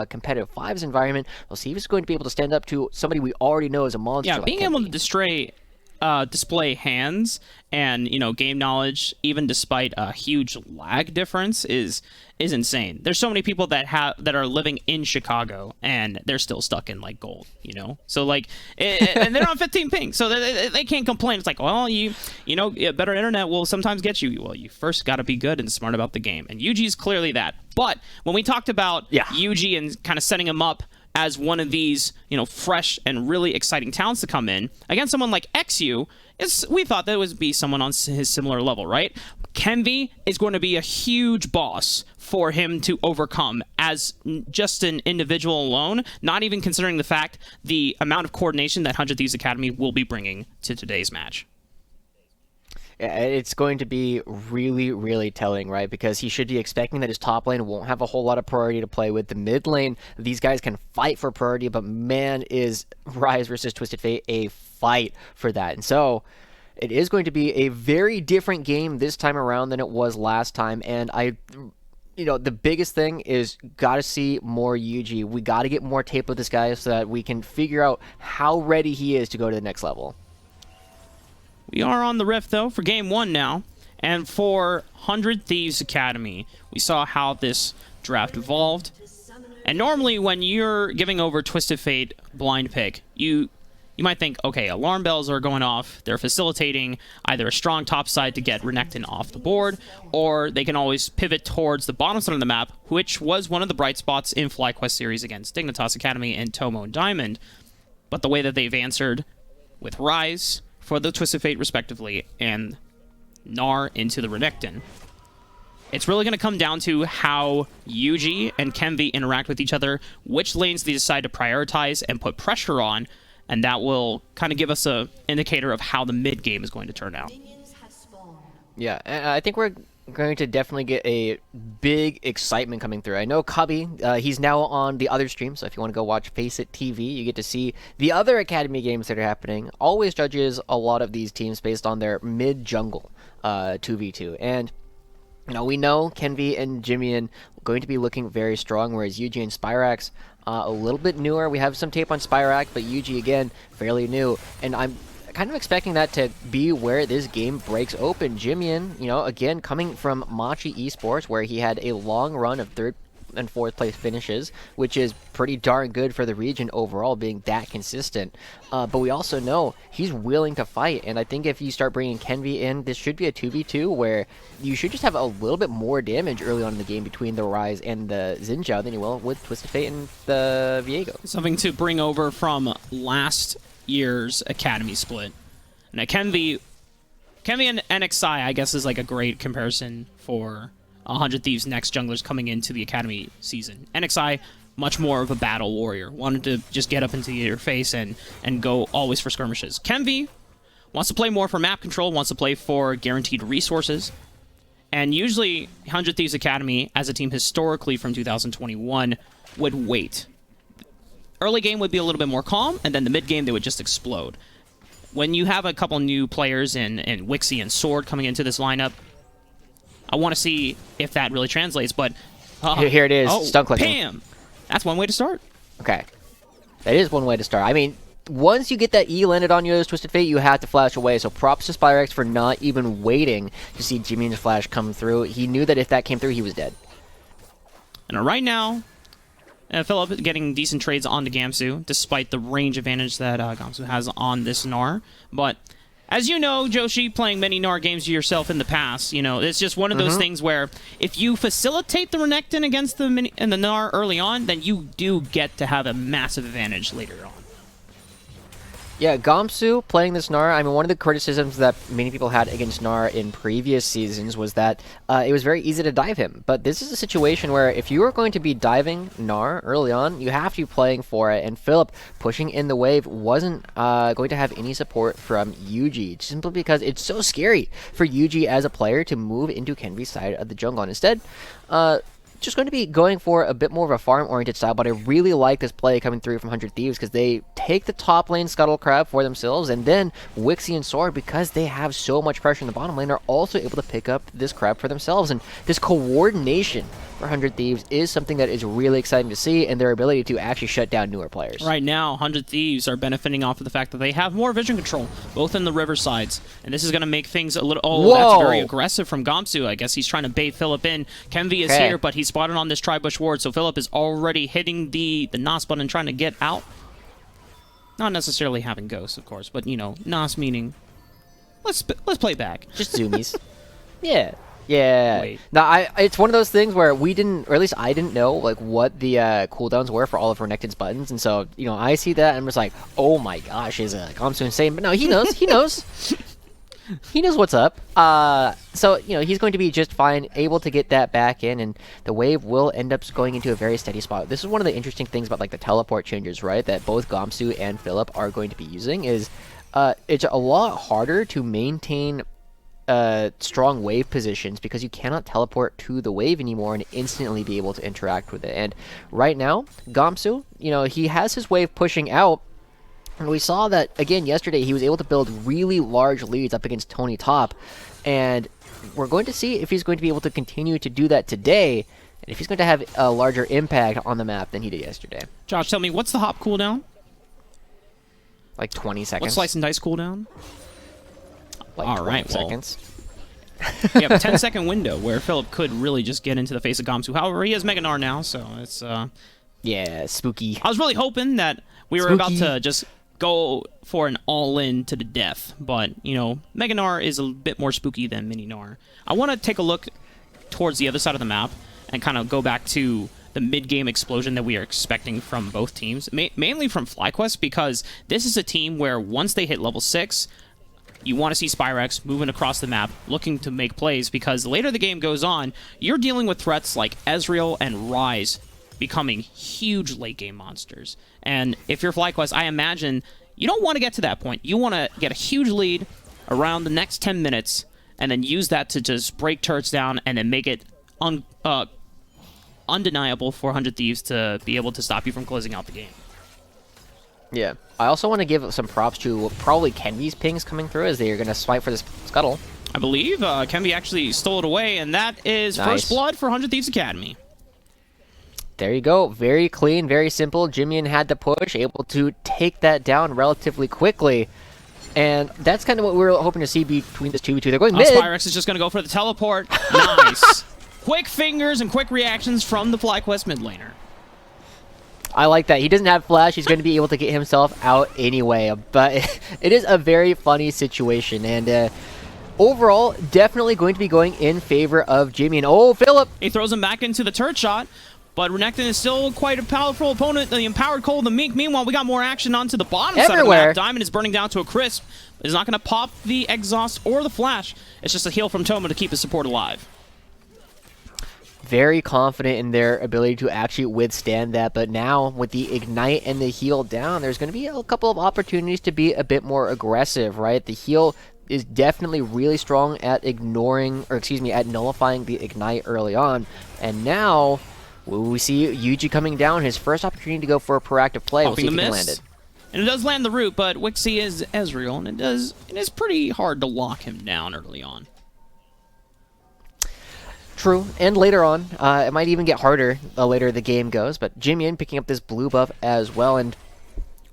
competitive 5s environment, we'll see if he's going to be able to stand up to somebody we already know is a monster. Yeah, like being able to display hands and game knowledge even despite a huge lag difference is insane. There's so many people that are living in Chicago and they're still stuck in like gold, so like and they're on 15 ping, so they can't complain. It's like, well, better internet will sometimes get you. Well, you first got to be good and smart about the game, and Yuji's clearly that. But when we talked about Yuji and kind of setting him up as one of these, fresh and really exciting talents to come in against someone like XU, we thought that would be someone on his similar level, right? Kenvi is going to be a huge boss for him to overcome as just an individual alone, not even considering the fact the amount of coordination that 100 Thieves Academy will be bringing to today's match. It's going to be really, really telling, right? Because he should be expecting that his top lane won't have a whole lot of priority to play with. The mid lane, these guys can fight for priority, but man, is Rise versus Twisted Fate a fight for that. And so it is going to be a very different game this time around than it was last time. And the biggest thing is got to see more UG. We got to get more tape of this guy so that we can figure out how ready he is to go to the next level. We are on the Rift, though, for Game 1 now. And for 100 Thieves Academy, we saw how this draft evolved. And normally, when you're giving over Twisted Fate blind pick, you might think, okay, alarm bells are going off. They're facilitating either a strong top side to get Renekton off the board, or they can always pivot towards the bottom side of the map, which was one of the bright spots in FlyQuest series against Dignitas Academy and Tomo and Diamond. But the way that they've answered with Rise for the Twisted Fate respectively, and Gnar into the Renekton, it's really going to come down to how Yuji and Kenvi interact with each other, which lanes they decide to prioritize and put pressure on, and that will kind of give us an indicator of how the mid game is going to turn out. Yeah, and I think we're going to definitely get a big excitement coming through. I know Cubby, he's now on the other stream, so if you want to go watch Face It TV, you get to see the other Academy games that are happening. Always judges a lot of these teams based on their mid-jungle 2v2. And we know Kenvi and Jimian going to be looking very strong, whereas Yuji and Spyrax a little bit newer. We have some tape on Spyrax, but Yuji, again, fairly new. And I'm kind of expecting that to be where this game breaks open. Jimian, again, coming from Machi Esports, where he had a long run of 3rd and 4th place finishes, which is pretty darn good for the region overall, being that consistent. But we also know he's willing to fight, and I think if you start bringing Kenvi in, this should be a 2v2 where you should just have a little bit more damage early on in the game between the Rise and the Xin Zhao than you will with Twisted Fate and the Viego. Something to bring over from last year's Academy split. Now, Kenvi and NXI, I guess, is like a great comparison for 100 Thieves' next junglers coming into the Academy season. NXI, much more of a battle warrior. Wanted to just get up into your face and go always for skirmishes. Kenvi wants to play more for map control, wants to play for guaranteed resources. And usually, 100 Thieves Academy, as a team historically from 2021, would wait. Early game would be a little bit more calm, and then the mid game, they would just explode. When you have a couple new players in Wixie and Sword coming into this lineup, I want to see if that really translates, but... Here it is, stun clicking. Bam! That's one way to start. Okay. That is one way to start. I mean, once you get that E landed on you as Twisted Fate, you have to flash away, so props to Spyrax for not even waiting to see Jimian's flash come through. He knew that if that came through, he was dead. And right now, Philip getting decent trades on the Gamsu, despite the range advantage that Gamsu has on this Gnar. But as you know, Joshi, playing many Gnar games yourself in the past, it's just one of those things where if you facilitate the Renekton against the Gnar early on, then you do get to have a massive advantage later on. Yeah, Gamsu playing this Gnar, I mean, one of the criticisms that many people had against Gnar in previous seasons was that it was very easy to dive him. But this is a situation where if you are going to be diving Gnar early on, you have to be playing for it. And Philip pushing in the wave wasn't going to have any support from Yuji, simply because it's so scary for Yuji as a player to move into Kenvi's side of the jungle. And instead, just going to be going for a bit more of a farm-oriented style, but I really like this play coming through from 100 Thieves because they take the top lane Scuttle Crab for themselves, and then Wixie and Sword, because they have so much pressure in the bottom lane, are also able to pick up this crab for themselves. And this coordination for 100 Thieves is something that is really exciting to see, and their ability to actually shut down newer players. Right now, 100 Thieves are benefiting off of the fact that they have more vision control, both in the river sides, and this is going to make things a little... Oh, that's very aggressive from Gamsu. I guess he's trying to bait Philip in. Kenvi is here, but he's spotted on this Tri-Bush ward, so Philip is already hitting the NOS button trying to get out. Not necessarily having ghosts, of course, but, NOS meaning... Let's play back. Just zoomies. Yeah. Yeah. Wait. Now, it's one of those things where we didn't, or at least I didn't know, like, what the cooldowns were for all of Renekton's buttons, and so, I see that, and I'm just like, oh my gosh, is Gamsu insane? But no, he knows, he knows. He knows what's up. So, he's going to be just fine, able to get that back in, and the wave will end up going into a very steady spot. This is one of the interesting things about, like, the teleport changes, right, that both Gamsu and Philip are going to be using is it's a lot harder to maintain strong wave positions because you cannot teleport to the wave anymore and instantly be able to interact with it. And right now, Gamsu, he has his wave pushing out. And we saw that, again, yesterday, he was able to build really large leads up against Tony Top. And we're going to see if he's going to be able to continue to do that today, and if he's going to have a larger impact on the map than he did yesterday. Josh, tell me, what's the hop cooldown? Like 20 seconds. What's Slice and Dice cooldown? Like all 20 right, seconds. You have a 10-second window where Philip could really just get into the face of Gamsu. However, he has Mega Gnar now, so it's... Yeah, spooky. I was really hoping that we were about to just go for an all-in to the death, but, Mega Gnar is a bit more spooky than Mini Gnar. I want to take a look towards the other side of the map and kind of go back to the mid-game explosion that we are expecting from both teams, mainly from FlyQuest, because this is a team where once they hit level 6, you want to see Spyrex moving across the map, looking to make plays, because the later the game goes on, you're dealing with threats like Ezreal and Ryze becoming huge late-game monsters. And if you're FlyQuest, I imagine you don't want to get to that point. You want to get a huge lead around the next 10 minutes, and then use that to just break turrets down and then make it undeniable for 100 Thieves to be able to stop you from closing out the game. Yeah. I also want to give some props to probably Kenvy's pings coming through as they are going to swipe for this scuttle. I believe Kenvy actually stole it away, and that is first blood for 100 Thieves Academy. There you go. Very clean, very simple. Jimian had the push, able to take that down relatively quickly. And that's kind of what we were hoping to see between this 2v2. They're going mid. Spyrex is just going to go for the teleport. Nice. Quick fingers and quick reactions from the FlyQuest mid laner. I like that. He doesn't have flash. He's going to be able to get himself out anyway. But it is a very funny situation. And overall, definitely going to be going in favor of Jimian. Oh, Philip! He throws him back into the turret shot. But Renekton is still quite a powerful opponent. The Empowered Cole, the Mink. Meanwhile, we got more action onto the bottom side of the map. Diamond is burning down to a crisp. Is not going to pop the exhaust or the flash. It's just a heal from Toma to keep his support alive. Very confident in their ability to actually withstand that. But now, with the Ignite and the heal down, there's going to be a couple of opportunities to be a bit more aggressive, right? The heal is definitely really strong at at nullifying the Ignite early on. And now... we see Yuji coming down, his first opportunity to go for a proactive play. We'll see if he can land it. And it does land the root, but Wixie is Ezreal, and it is pretty hard to lock him down early on. True, and later on, it might even get harder the later the game goes, but Jimian picking up this blue buff as well, and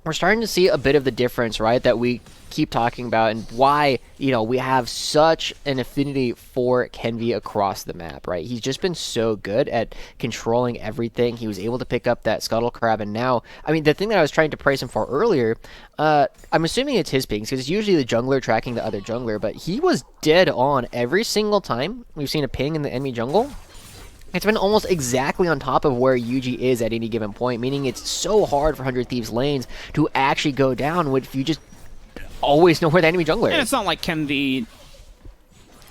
we're starting to see a bit of the difference, right, that we keep talking about and why, we have such an affinity for Kenvy across the map, right? He's just been so good at controlling everything. He was able to pick up that Scuttle Crab, and now, the thing that I was trying to praise him for earlier, I'm assuming it's his pings, because it's usually the jungler tracking the other jungler, but he was dead on every single time we've seen a ping in the enemy jungle. It's been almost exactly on top of where Yuji is at any given point, meaning it's so hard for 100 Thieves lanes to actually go down if you just always know where the enemy jungler is. And it's not like Kenvy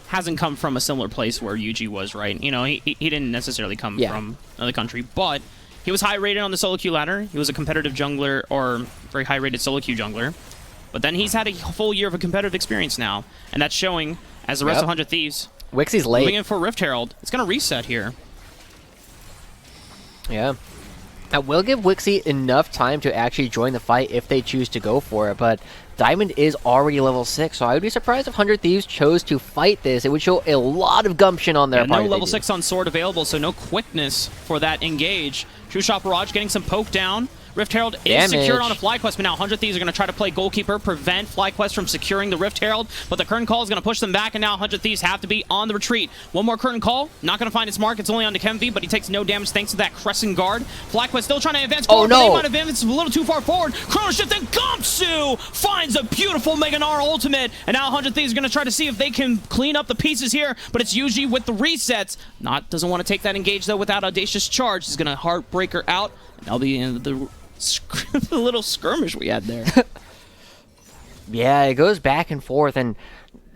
hasn't come from a similar place where Yuji was, right? He didn't necessarily come from another country, but he was high rated on the solo queue ladder. He was a competitive jungler, or very high rated solo queue jungler. But then he's had a full year of a competitive experience now, and that's showing as the rest of 100 Thieves. Wixie's late. Moving in for Rift Herald. It's going to reset here. Yeah. That will give Wixie enough time to actually join the fight if they choose to go for it, but Diamond is already level 6, so I would be surprised if 100 Thieves chose to fight this. It would show a lot of gumption on their part. No level 6 on Sword available, so no quickness for that engage. True Shot Barrage getting some poke down. Rift Herald is secured on a FlyQuest, but now 100 Thieves are going to try to play goalkeeper, prevent FlyQuest from securing the Rift Herald, but the Curtain Call is going to push them back, and now 100 Thieves have to be on the retreat. One more Curtain Call, not going to find its mark. It's only on to Kenvy, but he takes no damage thanks to that Crescent Guard. FlyQuest still trying to advance forward, but they might have advanced a little too far forward. Chrono Shift, and Gamsu finds a beautiful Mega Gnar ultimate, and now 100 Thieves are going to try to see if they can clean up the pieces here, but it's Yuji with the resets. Doesn't want to take that engage, though, without Audacious Charge. He's going to Heartbreaker out, and that'll be the little skirmish we had there. Yeah, it goes back and forth, and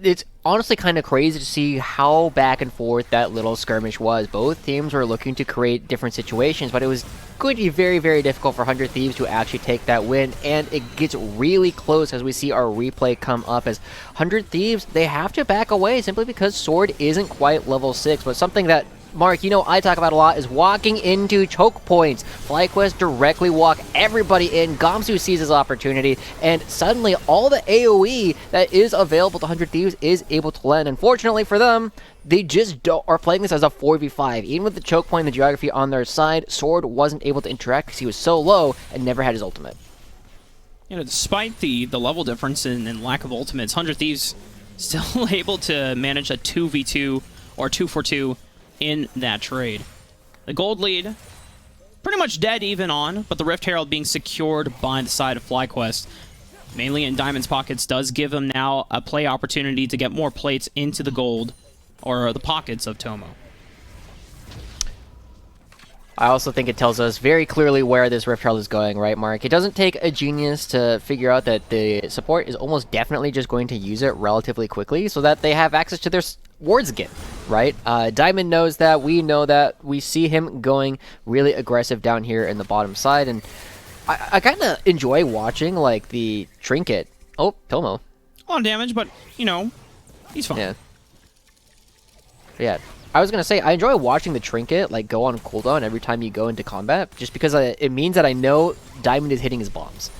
it's honestly kind of crazy to see how back and forth that little skirmish was. Both teams were looking to create different situations, but it was going to be very, very difficult for 100 Thieves to actually take that win, and it gets really close as we see our replay come up as 100 Thieves, they have to back away simply because Sword isn't quite level 6, but something that Mark, you know I talk about a lot is walking into choke points. FlyQuest directly walk everybody in. Gamsu sees his opportunity, and suddenly all the AoE that is available to 100 Thieves is able to land. Unfortunately for them, they just are playing this as a 4v5. Even with the choke point and the geography on their side, Sword wasn't able to interact because he was so low and never had his ultimate. You know, despite the level difference and lack of ultimates, 100 Thieves still able to manage a 2v2 or 2-for-2 in that trade. The gold lead pretty much dead even on, but the Rift Herald being secured by the side of FlyQuest, mainly in Diamond's pockets, does give him now a play opportunity to get more plates into the gold, or the pockets of Tomo. I also think it tells us very clearly where this Rift Herald is going, right, Mark? It doesn't take a genius to figure out that the support is almost definitely just going to use it relatively quickly so that they have access to their wards again, right? Diamond knows that, we know that, we see him going really aggressive down here in the bottom side, and I kind of enjoy watching, like, the Trinket. Oh, Tomo. A lot of damage, but, you know, he's fine. Yeah. Yeah. I was going to say, I enjoy watching the Trinket, like, go on cooldown every time you go into combat, just because it means that I know Diamond is hitting his bombs.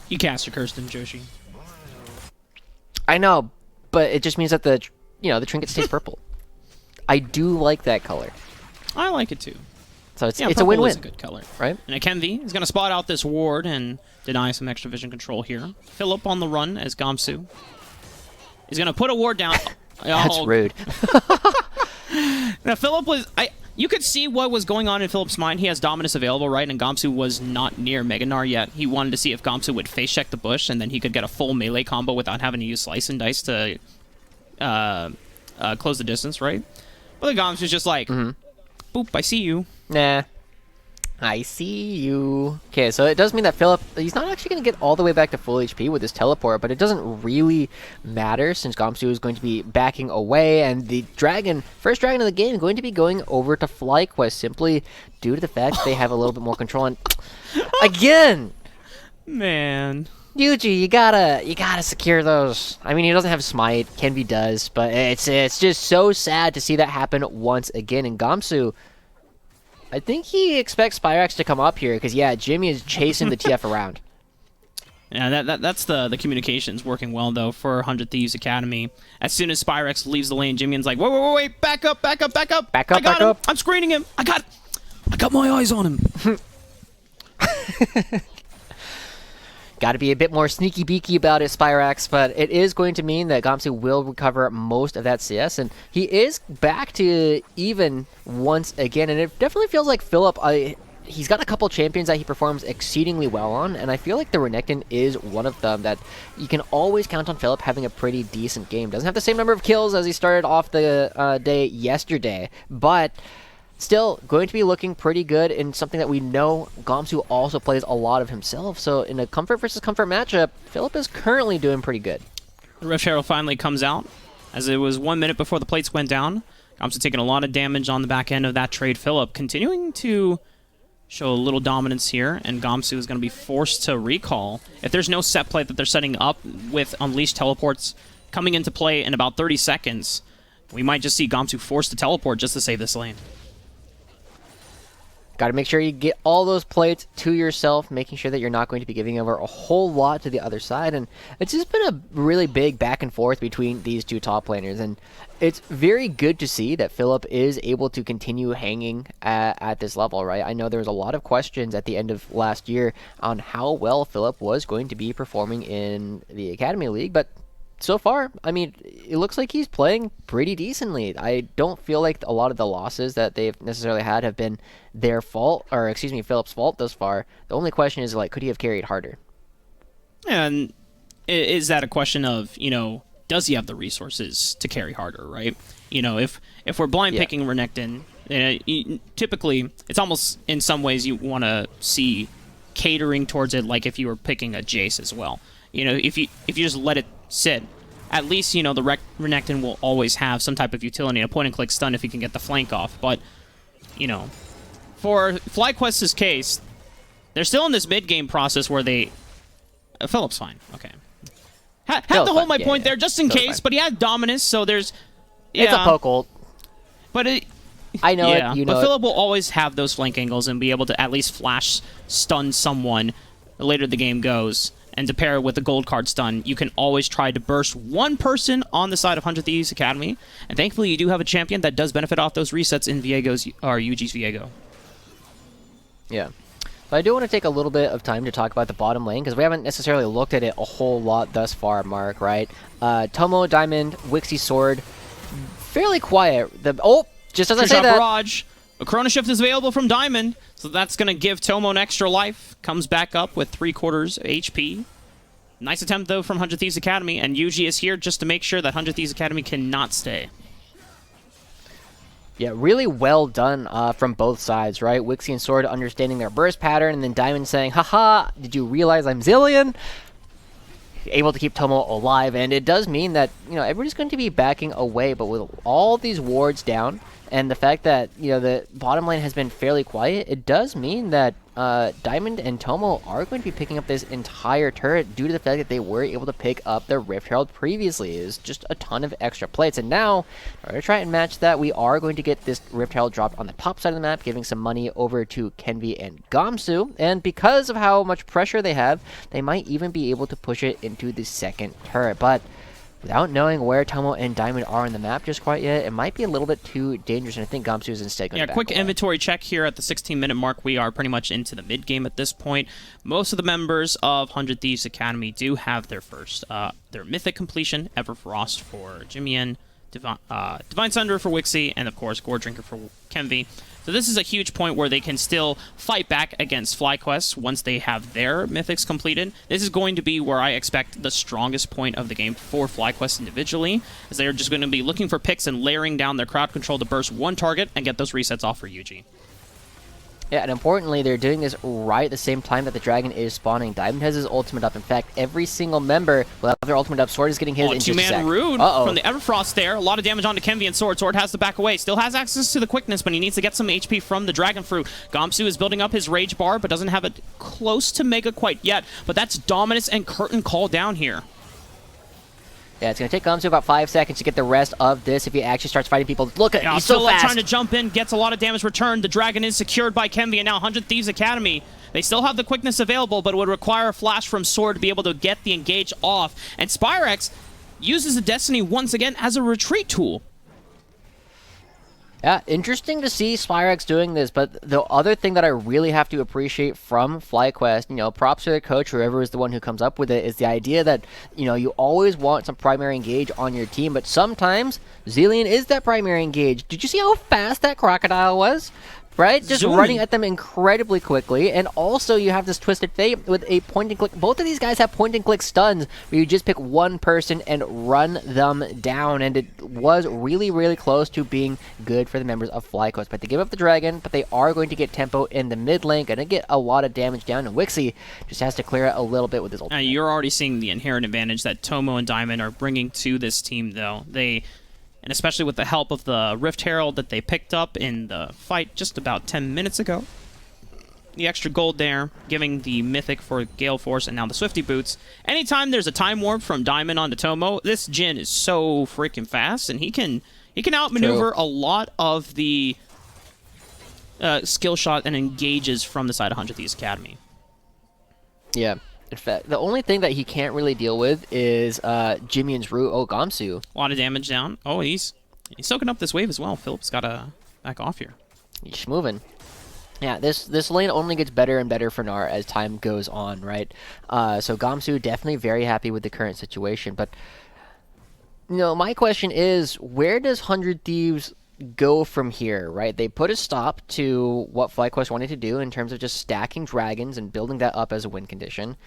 You cast your Kirsten, Joshi. I know, but it just means that the Trinket stays purple. I do like that color. I like it too. So it's a win-win. Is a good color, right? And Akenvi is going to spot out this ward and deny some extra vision control here. Philip on the run as Gamsu. He's going to put a ward down. That's rude. Now, Philip was... You could see what was going on in Philip's mind. He has Dominus available, right? And Gamsu was not near Meganar yet. He wanted to see if Gamsu would face check the bush, and then he could get a full melee combo without having to use Slice and Dice to close the distance, right? But the Gamsu's just like, boop, I see you. Nah. I see you. Okay, so it does mean that Philip, he's not actually going to get all the way back to full HP with his teleport, but it doesn't really matter since Gamsu is going to be backing away, and the first dragon of the game, going to be going over to FlyQuest simply due to the fact that they have a little bit more control. And again, man, Yuji, you gotta secure those. I mean, he doesn't have Smite, Kenvi does, but it's just so sad to see that happen once again. And Gamsu, I think he expects Spyrax to come up here, because, yeah, Jimmy is chasing the TF around. Yeah, that's the communications working well, though, for 100 Thieves Academy. As soon as Spyrax leaves the lane, Jimmy's like, wait, back up. Back up. I got him. I'm screening him. I got my eyes on him. Got to be a bit more sneaky beaky about it, Spyrax, but it is going to mean that Gamsu will recover most of that CS, and he is back to even once again, and it definitely feels like Philip, he's got a couple champions that he performs exceedingly well on, and I feel like the Renekton is one of them that you can always count on Philip having a pretty decent game. Doesn't have the same number of kills as he started off the day yesterday, but still going to be looking pretty good in something that we know Gamsu also plays a lot of himself. So in a comfort versus comfort matchup, Philip is currently doing pretty good. The Rift Herald finally comes out, as it was 1 minute before the plates went down. Gamsu taking a lot of damage on the back end of that trade. Philip continuing to show a little dominance here, and Gamsu is going to be forced to recall. If there's no set play that they're setting up with Unleashed teleports coming into play in about 30 seconds, we might just see Gamsu forced to teleport just to save this lane. Got to make sure you get all those plates to yourself, making sure that you're not going to be giving over a whole lot to the other side. And it's just been a really big back and forth between these two top laners. And it's very good to see that Philip is able to continue hanging at this level, right? I know there was a lot of questions at the end of last year on how well Philip was going to be performing in the Academy League, but so far, I mean, it looks like he's playing pretty decently. I don't feel like a lot of the losses that they've necessarily had have been their fault, or excuse me, Philip's fault thus far. The only question is, like, could he have carried harder? And is that a question of, does he have the resources to carry harder, right? If we're blind picking Renekton, typically, it's almost, in some ways, you want to see catering towards it like if you were picking a Jace as well. You know, if you just let it sit, at least, you know, the Renekton will always have some type of utility, a point-and-click stun if he can get the flank off. But, you know, for FlyQuest's case, they're still in this mid-game process where they... Philip's fine. Okay. Had to hold my point there just in case, but he had Dominus, so there's... Yeah, it's a poke ult. But it... I know it, you know but it. Philip will always have those flank angles and be able to at least flash stun someone the later the game goes. And to pair it with the gold card stun, you can always try to burst one person on the side of 100 Thieves Academy. And thankfully, you do have a champion that does benefit off those resets in Viego's, or Yuji's Viego. Yeah. But I do want to take a little bit of time to talk about the bottom lane, because we haven't necessarily looked at it a whole lot thus far, Mark, right? Tomo, Diamond, Wixie, Sword, fairly quiet. Just as I say that... Barrage. A Chrono Shift is available from Diamond, so that's going to give Tomo an extra life. Comes back up with 3/4 HP. Nice attempt, though, from 100 Thieves Academy, and Yuji is here just to make sure that 100 Thieves Academy cannot stay. Yeah, really well done from both sides, right? Wixie and Sword understanding their burst pattern, and then Diamond saying, haha, did you realize I'm Zilean? Able to keep Tomo alive, and it does mean that, you know, everybody's going to be backing away, but with all these wards down, and the fact that, you know, the bottom lane has been fairly quiet, it does mean that Diamond and Tomo are going to be picking up this entire turret due to the fact that they were able to pick up the Rift Herald previously. It is just a ton of extra plates, and now, in order to try and match that, we are going to get this Rift Herald dropped on the top side of the map, giving some money over to Kenvi and Gamsu, and because of how much pressure they have, they might even be able to push it into the second turret, but without knowing where Tomo and Diamond are on the map just quite yet, it might be a little bit too dangerous, and I think Gamsu is instead going to back quick away. Inventory check here at the 16-minute mark. We are pretty much into the mid-game at this point. Most of the members of 100 Thieves Academy do have their first, their Mythic completion, Everfrost for Jimian, Divine Sunder for Wixie, and of course Gore Drinker for Kenvi. So this is a huge point where they can still fight back against FlyQuest once they have their Mythics completed. This is going to be where I expect the strongest point of the game for FlyQuest individually, as they are just going to be looking for picks and layering down their crowd control to burst one target and get those resets off for Yuji. Yeah, and importantly, they're doing this right at the same time that the dragon is spawning. Diamond has his ultimate up. In fact, every single member will have their ultimate up. Sword is getting his in just a sec. Two-man Rude from the Everfrost there. A lot of damage onto Kenvi and Sword. Sword has to back away. Still has access to the quickness, but he needs to get some HP from the Dragon Fruit. Gamsu is building up his Rage Bar, but doesn't have it close to Mega quite yet. But that's Dominus and Curtain Call down here. Yeah, it's going to take Gamsu about 5 seconds to get the rest of this if he actually starts fighting people. Look at he's so fast. Trying to jump in, gets a lot of damage returned. The Dragon is secured by Kenvi, and now 100 Thieves Academy. They still have the quickness available, but it would require a flash from Sword to be able to get the engage off. And Spyrex uses the Destiny once again as a retreat tool. Yeah, interesting to see Spyrex doing this, but the other thing that I really have to appreciate from FlyQuest, you know, props to the coach, whoever is the one who comes up with it, is the idea that, you know, you always want some primary engage on your team, but sometimes Zilean is that primary engage. Did you see how fast that crocodile was? Right? Just running at them incredibly quickly. And also you have this Twisted Fate with a point-and-click. Both of these guys have point-and-click stuns where you just pick one person and run them down. And it was really, really close to being good for the members of FlyQuest. But they give up the dragon, but they are going to get tempo in the mid lane. Going to get a lot of damage down. And Wixie just has to clear it a little bit with his ultimate. You're already seeing the inherent advantage that Tomo and Diamond are bringing to this team, though. And especially with the help of the Rift Herald that they picked up in the fight just about 10 minutes ago. The extra gold there, giving the Mythic for Gale Force and now the Swifty Boots. Anytime there's a Time Warp from Diamond onto Tomo, this Jhin is so freaking fast, and he can outmaneuver a lot of the skill shot and engages from the side of 100 Thieves Academy. Yeah. In fact, the only thing that he can't really deal with is Jimian's Root. Oh, Gamsu. A lot of damage down. Oh, he's soaking up this wave as well. Philip's got to back off here. He's moving. Yeah, this lane only gets better and better for Gnar as time goes on, right? So Gamsu definitely very happy with the current situation. But, you know, my question is, where does 100 Thieves go from here, right? They put a stop to what FlyQuest wanted to do in terms of just stacking dragons and building that up as a win condition.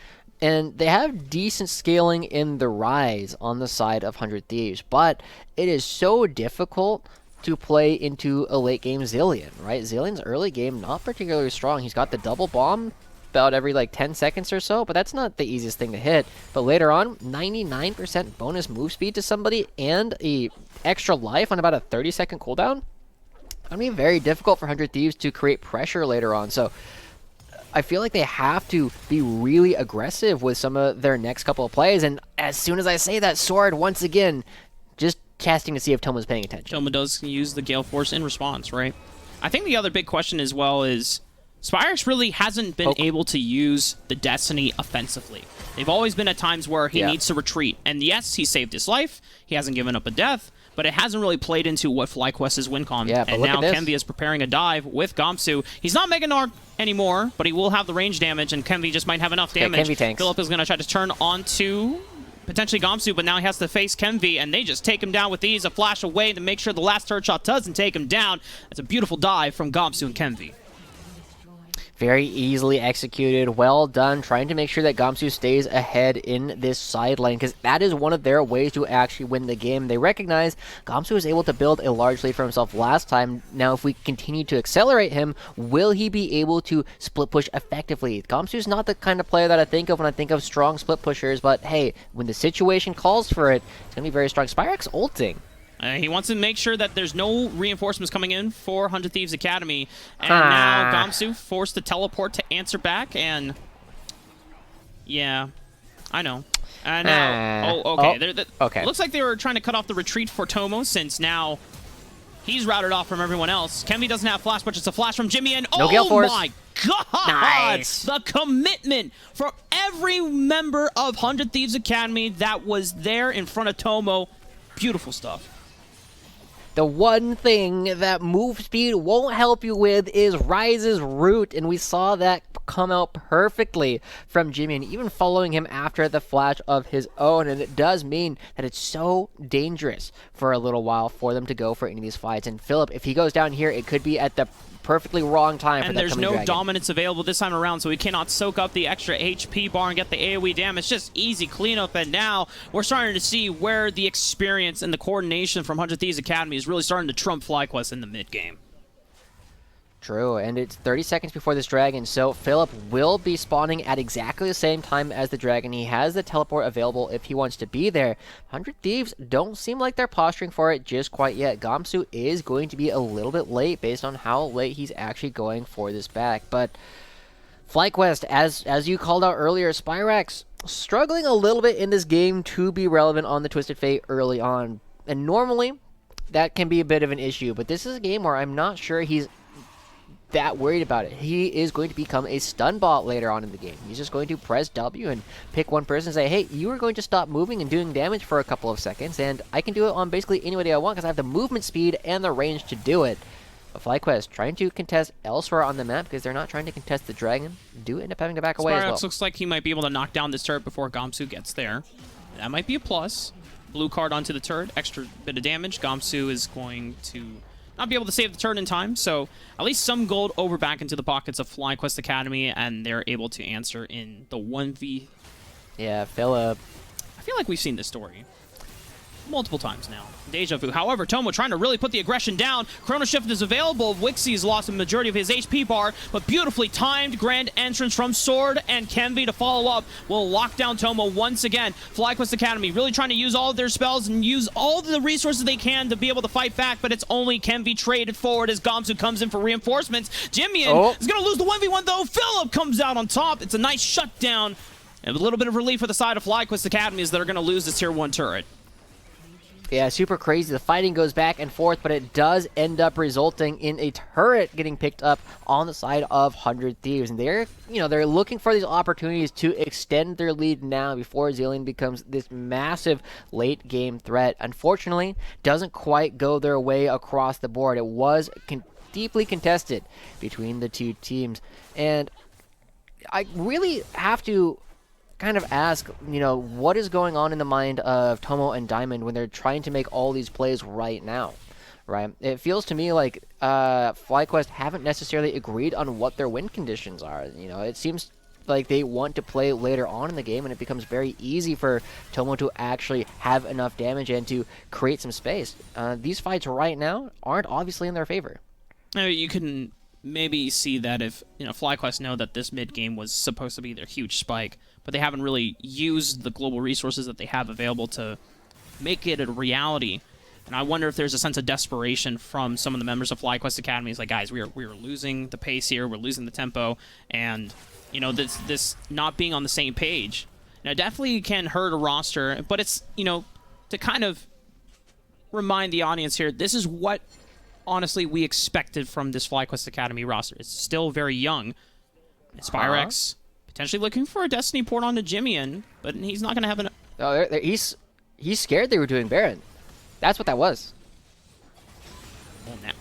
And they have decent scaling in the Rise on the side of 100 Thieves, but it is so difficult to play into a late game Zilean, right? Zilean's early game not particularly strong. He's got the double bomb, about every like 10 seconds or so, but that's not the easiest thing to hit. But later on, 99% bonus move speed to somebody and a extra life on about a 30-second cooldown. I mean, very difficult for 100 Thieves to create pressure later on. So I feel like they have to be really aggressive with some of their next couple of plays. And as soon as I say that, Sword, once again, just casting to see if Tomo's paying attention. Tomo does use the Gale Force in response, right? I think the other big question as well is Spyrex really hasn't been able to use the Destiny offensively. They've always been at times where he needs to retreat. And yes, he saved his life. He hasn't given up a death. But it hasn't really played into what FlyQuest's win con. Yeah, and now Kenvi is preparing a dive with Gamsu. He's not Mega Narc anymore, but he will have the range damage, and Kenvi just might have enough damage. Kenvi tanks. Philip is going to try to turn onto potentially Gamsu, but now he has to face Kenvi, and they just take him down with ease. A flash away to make sure the last turret shot doesn't take him down. That's a beautiful dive from Gamsu and Kenvi. Very easily executed, well done, trying to make sure that Gamsu stays ahead in this side lane, because that is one of their ways to actually win the game. They recognize Gamsu was able to build a large lead for himself last time. Now, if we continue to accelerate him, will he be able to split push effectively? Gamsu's not the kind of player that I think of when I think of strong split pushers, but hey, when the situation calls for it, it's going to be very strong. Spyrex ulting. He wants to make sure that there's no reinforcements coming in for 100 Thieves Academy. And now Gamsu forced to teleport to answer back, and yeah, I know. And now, okay. Looks like they were trying to cut off the retreat for Tomo, since now he's routed off from everyone else. Kenvi doesn't have flash, but it's a flash from Jimmy, and no Gale Force. My God! Nice. The commitment from every member of 100 Thieves Academy that was there in front of Tomo. Beautiful stuff. The one thing that move speed won't help you with is Ryze's root, and we saw that come out perfectly from Jimmy, and even following him after the flash of his own, and it does mean that it's so dangerous for a little while for them to go for any of these fights. And Philip, if he goes down here, it could be at the perfectly wrong time for that there's no dragon. Dominance available this time around, so he cannot soak up the extra HP bar and get the AoE damage. Just easy cleanup, and now we're starting to see where the experience and the coordination from 100 Thieves Academy is really starting to trump FlyQuest in the mid-game. True, and it's 30 seconds before this dragon, so Philip will be spawning at exactly the same time as the dragon. He has the teleport available if he wants to be there. 100 Thieves don't seem like they're posturing for it just quite yet. Gamsu is going to be a little bit late based on how late he's actually going for this back, but FlyQuest, as you called out earlier, Spyrex struggling a little bit in this game to be relevant on the Twisted Fate early on, and normally that can be a bit of an issue, but this is a game where I'm not sure he's that worried about it. He is going to become a stun bot later on in the game. He's just going to press W and pick one person and say, hey, you are going to stop moving and doing damage for a couple of seconds, and I can do it on basically anybody I want because I have the movement speed and the range to do it. But FlyQuest trying to contest elsewhere on the map because they're not trying to contest the dragon. Do end up having to back away as well. Looks like he might be able to knock down this turret before Gamsu gets there. That might be a plus. Blue card onto the turret, extra bit of damage. Gamsu is going to not be able to save the turret in time, so at least some gold over back into the pockets of FlyQuest Academy, and they're able to answer in the 1v. Yeah, Philip. I feel like we've seen this story multiple times now. Deja vu. However, Tomo trying to really put the aggression down. Chrono Shift is available. Wixie's lost a majority of his HP bar, but beautifully timed grand entrance from Sword and Kenvi to follow up will lock down Tomo once again. FlyQuest Academy really trying to use all of their spells and use all the resources they can to be able to fight back, but it's only Kenvi traded forward as Gamsu comes in for reinforcements. Jimian is going to lose the 1v1 though. Philip comes out on top. It's a nice shutdown. And a little bit of relief for the side of FlyQuest Academy is that are going to lose this tier 1 turret. Yeah, super crazy. The fighting goes back and forth, but it does end up resulting in a turret getting picked up on the side of 100 Thieves. And they're looking for these opportunities to extend their lead now before Zilean becomes this massive late game threat. Unfortunately, doesn't quite go their way across the board. It was deeply contested between the two teams. And I really have to kind of ask, what is going on in the mind of Tomo and Diamond when they're trying to make all these plays right now, right? It feels to me like FlyQuest haven't necessarily agreed on what their win conditions are. It seems like they want to play later on in the game, and it becomes very easy for Tomo to actually have enough damage and to create some space. These fights right now aren't obviously in their favor. You can maybe see that if, FlyQuest know that this mid game was supposed to be their huge spike, but they haven't really used the global resources that they have available to make it a reality. And I wonder if there's a sense of desperation from some of the members of FlyQuest Academy. It's like, guys, we are losing the pace here, we're losing the tempo, and this not being on the same page. Now, definitely can hurt a roster, but it's, to kind of remind the audience here, this is what, honestly, we expected from this FlyQuest Academy roster. It's still very young. Spyrex potentially looking for a Destiny port onto Jimmy, but he's not going to have an... Oh, he's scared they were doing Baron. That's what that was. Well, now.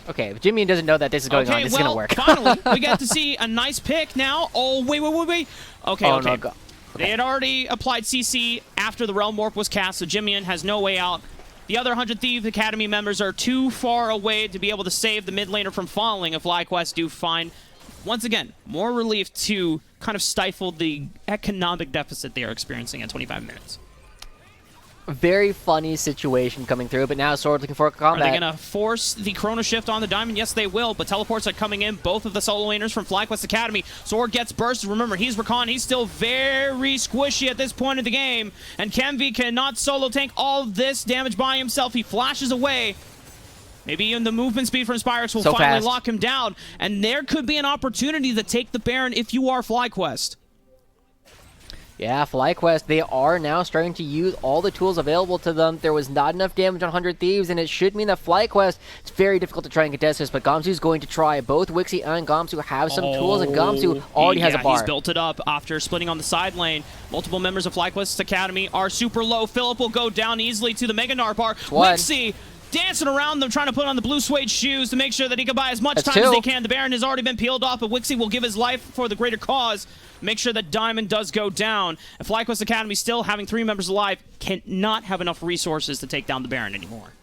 Okay, if Jimmy doesn't know that this is going on, this is going to work. Finally, we get to see a nice pick now. Oh, wait. Okay, oh, okay. No, They had already applied CC after the Realm Warp was cast, so Jimmy has no way out. The other 100 Thieves Academy members are too far away to be able to save the mid laner from falling if FlyQuest do find, once again, more relief to kind of stifle the economic deficit they are experiencing at 25 minutes. Very funny situation coming through, but now Sword looking for combat. Are they going to force the Chrono Shift on the Diamond? Yes, they will, but teleports are coming in. Both of the solo laners from FlyQuest Academy. Sword gets bursted. Remember, he's Rakan. He's still very squishy at this point of the game, and Kenvi cannot solo tank all of this damage by himself. He flashes away. Maybe even the movement speed from Spyrex will finally lock him down, and there could be an opportunity to take the Baron if you are FlyQuest. Yeah, FlyQuest, they are now starting to use all the tools available to them. There was not enough damage on 100 Thieves, and it should mean that FlyQuest, it's very difficult to try and contest this, but Gamsu's going to try. Both Wixie and Gamsu have some tools, and Gamsu already has a bar. He's built it up after splitting on the side lane. Multiple members of FlyQuest Academy are super low. Philip will go down easily to the Mega Gnar bar. Wixie dancing around them, trying to put on the blue suede shoes to make sure that he can buy as much time as they can. The Baron has already been peeled off, but Wixie will give his life for the greater cause. Make sure that Diamond does go down. And FlyQuest Academy, still having 3 members alive, cannot have enough resources to take down the Baron anymore.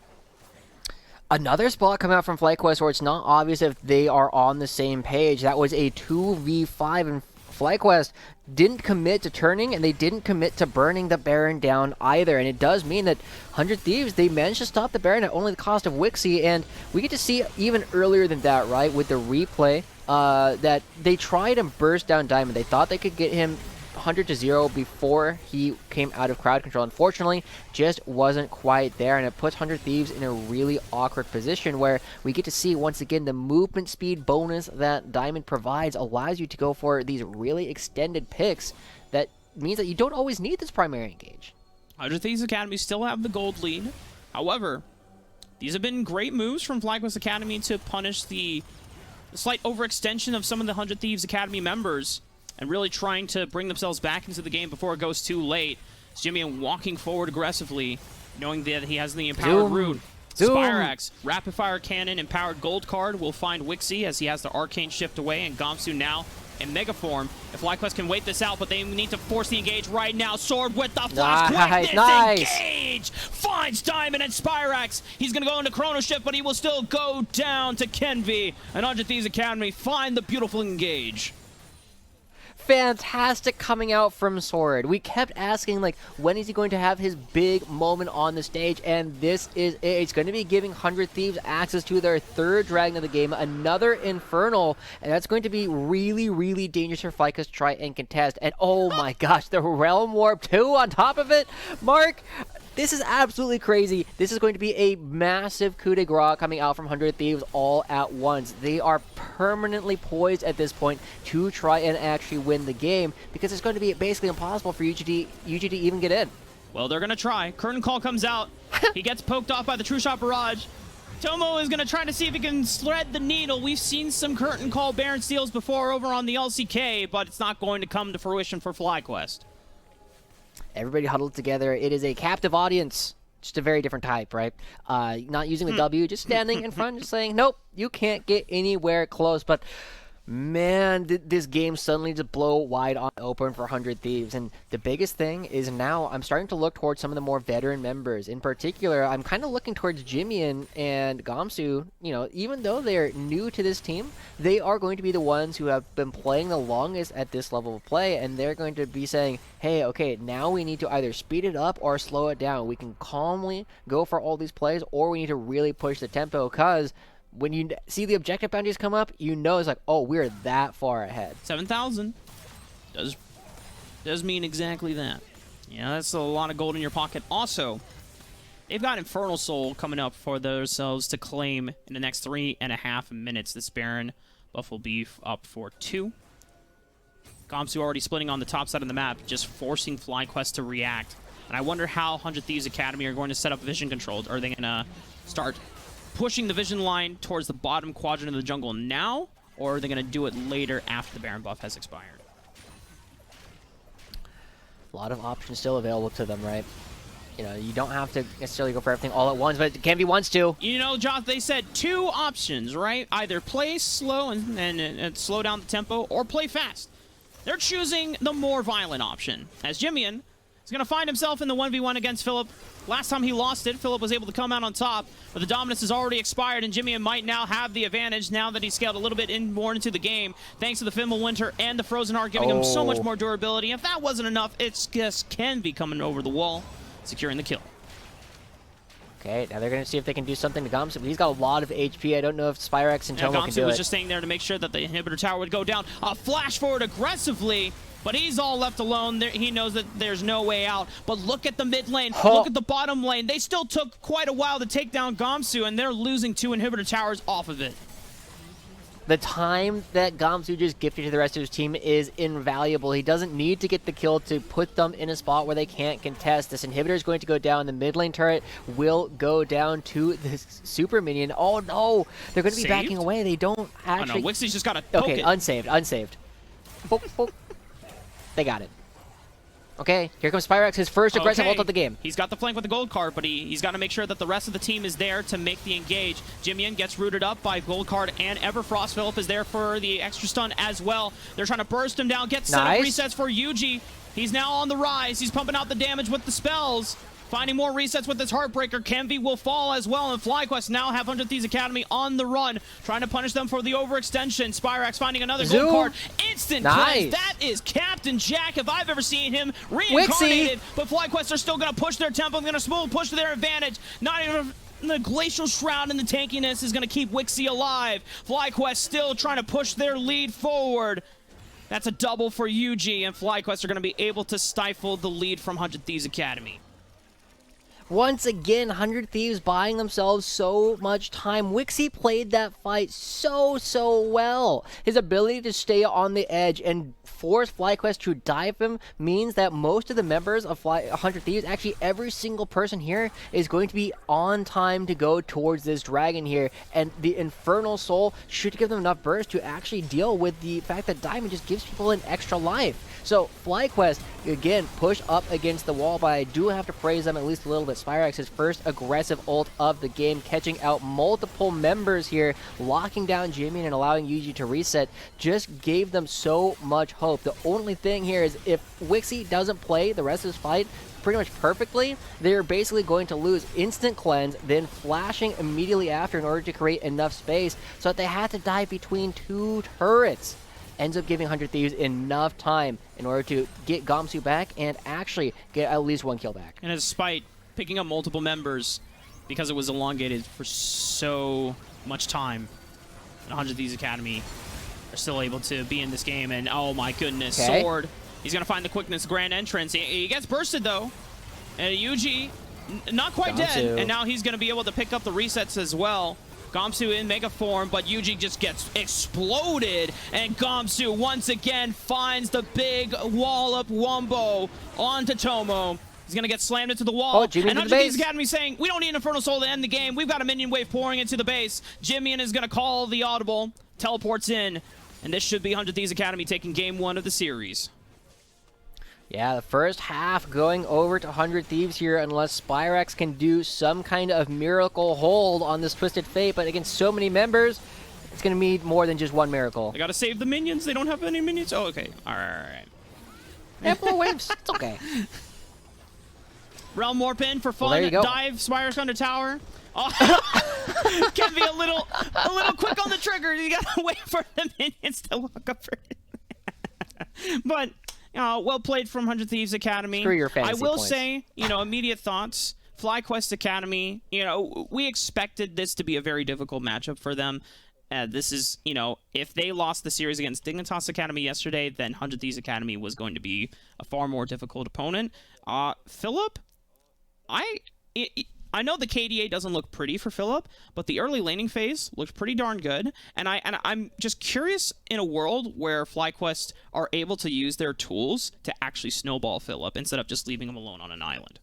Another spot coming out from FlyQuest where it's not obvious if they are on the same page. That was a 2v5, and FlyQuest didn't commit to turning, and they didn't commit to burning the Baron down either. And it does mean that 100 Thieves, they managed to stop the Baron at only the cost of Wixie, and we get to see even earlier than that, right, with the replay, that they tried and burst down Diamond. They thought they could get him 100-0 before he came out of crowd control. Unfortunately, just wasn't quite there, and it puts 100 Thieves in a really awkward position where we get to see once again the movement speed bonus that Diamond provides allows you to go for these really extended picks. That means that you don't always need this primary engage. 100 Thieves Academy still have the gold lead. However, these have been great moves from FlyQuest Academy to punish the slight overextension of some of the 100 Thieves Academy members, and really trying to bring themselves back into the game before it goes too late. It's Jimmy walking forward aggressively, knowing that he has the empowered root. Spyrex, Rapid Fire Cannon, empowered gold card will find Wixie as he has the Arcane Shift away, and Gamsu now in Mega Form. If FlyQuest can wait this out, but they need to force the engage right now. Sword with the flash quickness. Engage! Finds Diamond and Spyrex. He's going to go into Chrono Shift, but he will still go down to Kenvi. And 100 Thieves Academy find the beautiful engage. Fantastic coming out from Sword. We kept asking, like, when is he going to have his big moment on the stage? And this is it. It's going to be giving 100 Thieves access to their 3rd dragon of the game, another Infernal, and that's going to be really, really dangerous for FlyQuest to try and contest. And oh my gosh, the Realm Warp 2 on top of it. Mark, this is absolutely crazy. This is going to be a massive coup de grace coming out from 100 Thieves all at once. They are permanently poised at this point to try and actually win the game, because it's going to be basically impossible for UGD to even get in. Well, they're going to try. Curtain Call comes out. He gets poked off by the True Shot Barrage. Tomo is going to try to see if he can thread the needle. We've seen some Curtain Call Baron steals before over on the LCK, but it's not going to come to fruition for FlyQuest. Everybody huddled together. It is a captive audience. Just a very different type, right? Not using the W, just standing in front, just saying, nope, you can't get anywhere close. But man, this game suddenly just blow wide on open for 100 Thieves. And the biggest thing is now I'm starting to look towards some of the more veteran members. In particular, I'm kind of looking towards Jimmy and Gamsu. You know, even though they're new to this team, they are going to be the ones who have been playing the longest at this level of play, and they're going to be saying, hey, okay, now we need to either speed it up or slow it down. We can calmly go for all these plays, or we need to really push the tempo, because when you see the objective bounties come up, you know it's like, oh, we're that far ahead. 7,000 does mean exactly that. Yeah, that's a lot of gold in your pocket. Also, they've got Infernal Soul coming up for themselves to claim in the next 3.5 minutes. This Baron Buffalo Beef up for 2. Gamsu already splitting on the top side of the map, just forcing FlyQuest to react. And I wonder how 100 Thieves Academy are going to set up vision controls. Are they going to start pushing the vision line towards the bottom quadrant of the jungle now, or are they going to do it later after the Baron buff has expired? A lot of options still available to them, right? You know, you don't have to necessarily go for everything all at once, but Kenvi wants to. You know, Josh, they said 2 options, right? Either play slow and slow down the tempo, or play fast. They're choosing the more violent option, as Jimian is going to find himself in the 1v1 against Philip. Last time he lost it, Philip was able to come out on top, but the dominance has already expired, and Jimian might now have the advantage now that he's scaled a little bit more into the game, thanks to the Fimbul Winter and the Frozen Heart, giving him so much more durability. If that wasn't enough, it's just Kenvi coming over the wall, securing the kill. Okay, now they're going to see if they can do something to Gamsu, but he's got a lot of HP. I don't know if Spyrex and Tomo can do it. Gamsu was just staying there to make sure that the inhibitor tower would go down. A flash forward aggressively, but he's all left alone. He knows that there's no way out. But look at the mid lane. Look at the bottom lane. They still took quite a while to take down Gamsu, and they're losing 2 inhibitor towers off of it. The time that Gamsu just gifted to the rest of his team is invaluable. He doesn't need to get the kill to put them in a spot where they can't contest. This inhibitor is going to go down. The mid lane turret will go down to the super minion. Oh no, they're going to be backing away. They don't actually. Oh no, Wixie's just got to poke it. Unsaved. Poke, poke. They got it. Okay, here comes Spyrex, his first aggressive ult of the game. He's got the flank with the gold card, but he's got to make sure that the rest of the team is there to make the engage. Jimian gets rooted up by gold card and Everfrost. Philip is there for the extra stun as well. They're trying to burst him down, get set up resets for Yuji. He's now on the rise. He's pumping out the damage with the spells. Finding more resets with this Heartbreaker. Kenvi will fall as well, and FlyQuest now have 100 Thieves Academy on the run, trying to punish them for the overextension. Spyrex finding another gold card. Instant cleanse. That is Captain Jack, if I've ever seen him, reincarnated. But FlyQuest are still going to push their tempo, going to smooth push to their advantage. Not even the Glacial Shroud and the tankiness is going to keep Wixie alive. FlyQuest still trying to push their lead forward. That's a double for UG, and FlyQuest are going to be able to stifle the lead from 100 Thieves Academy. Once again, 100 Thieves buying themselves so much time. Wixie played that fight so well. His ability to stay on the edge and force FlyQuest to dive him means that most of the members of 100 Thieves, actually every single person here, is going to be on time to go towards this dragon here. And the Infernal Soul should give them enough burst to actually deal with the fact that Diamond just gives people an extra life. So FlyQuest, again, push up against the wall, but I do have to praise them at least a little bit. Spyrex's first aggressive ult of the game, catching out multiple members here, locking down Jimian and allowing Yuji to reset, just gave them so much hope. The only thing here is if Wixie doesn't play the rest of this fight pretty much perfectly, they're basically going to lose instant cleanse, then flashing immediately after in order to create enough space so that they had to dive between 2 turrets. Ends up giving 100 Thieves enough time in order to get Gamsu back and actually get at least 1 kill back. And despite picking up multiple members, because it was elongated for so much time, 100 Thieves Academy are still able to be in this game. And oh my goodness, Sword. He's going to find the quickness grand entrance. He gets bursted though. And Yuji, not quite dead. And now he's going to be able to pick up the resets as well. Gamsu in mega form, but Yuji just gets exploded, and Gamsu once again finds the big wall-up wombo onto Tomo. He's going to get slammed into the wall, and 100 Thieves Academy saying, we don't need Infernal Soul to end the game. We've got a minion wave pouring into the base. Jimian is going to call the audible, teleports in, and this should be 100 Thieves Academy taking game 1 of the series. Yeah, the first half going over to 100 Thieves here unless Spyrex can do some kind of miracle hold on this Twisted Fate, but against so many members, it's going to need more than just one miracle. They got to save the minions. They don't have any minions. Oh, okay. All right. Ample waves. It's okay. Realm Warp in for fun. Well, there you go. Dive, Spyrex under tower. Oh, can be a little quick on the trigger. You got to wait for the minions to walk up for it. But well played from 100 Thieves Academy. Screw your fantasy I will points. say, immediate thoughts. FlyQuest Academy, you know, we expected this to be a very difficult matchup for them. This is, you know, if they lost the series against Dignitas Academy yesterday, then 100 Thieves Academy was going to be a far more difficult opponent. Philip, I know the KDA doesn't look pretty for Philip, but the early laning phase looked pretty darn good. And I'm just curious, in a world where FlyQuest are able to use their tools to actually snowball Philip instead of just leaving him alone on an island.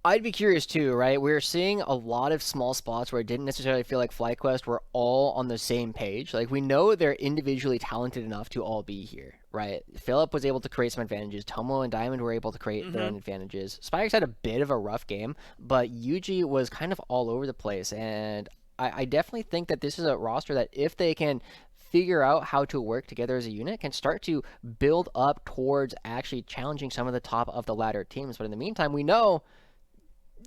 I'd be curious too, right? We're seeing a lot of small spots where it didn't necessarily feel like FlyQuest were all on the same page. Like, we know they're individually talented enough to all be here, right? Philip was able to create some advantages. Tomo and Diamond were able to create their own advantages. Spikes had a bit of a rough game, but Yuji was kind of all over the place. And I definitely think that this is a roster that, if they can figure out how to work together as a unit, can start to build up towards actually challenging some of the top of the ladder teams. But in the meantime, we know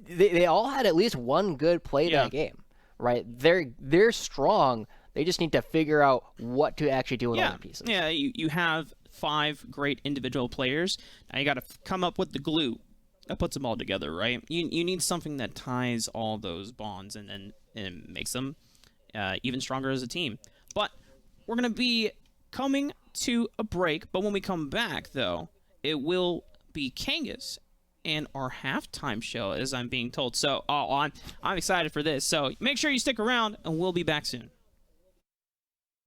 they all had at least one good play that game, right? They're strong. They just need to figure out what to actually do with all the pieces. Yeah, you have 5 great individual players. Now you got to come up with the glue that puts them all together, right? You need something that ties all those bonds and makes them even stronger as a team. But we're going to be coming to a break. But when we come back, though, it will be Kangas and our halftime show, as I'm being told. So I'm excited for this. So make sure you stick around, and we'll be back soon.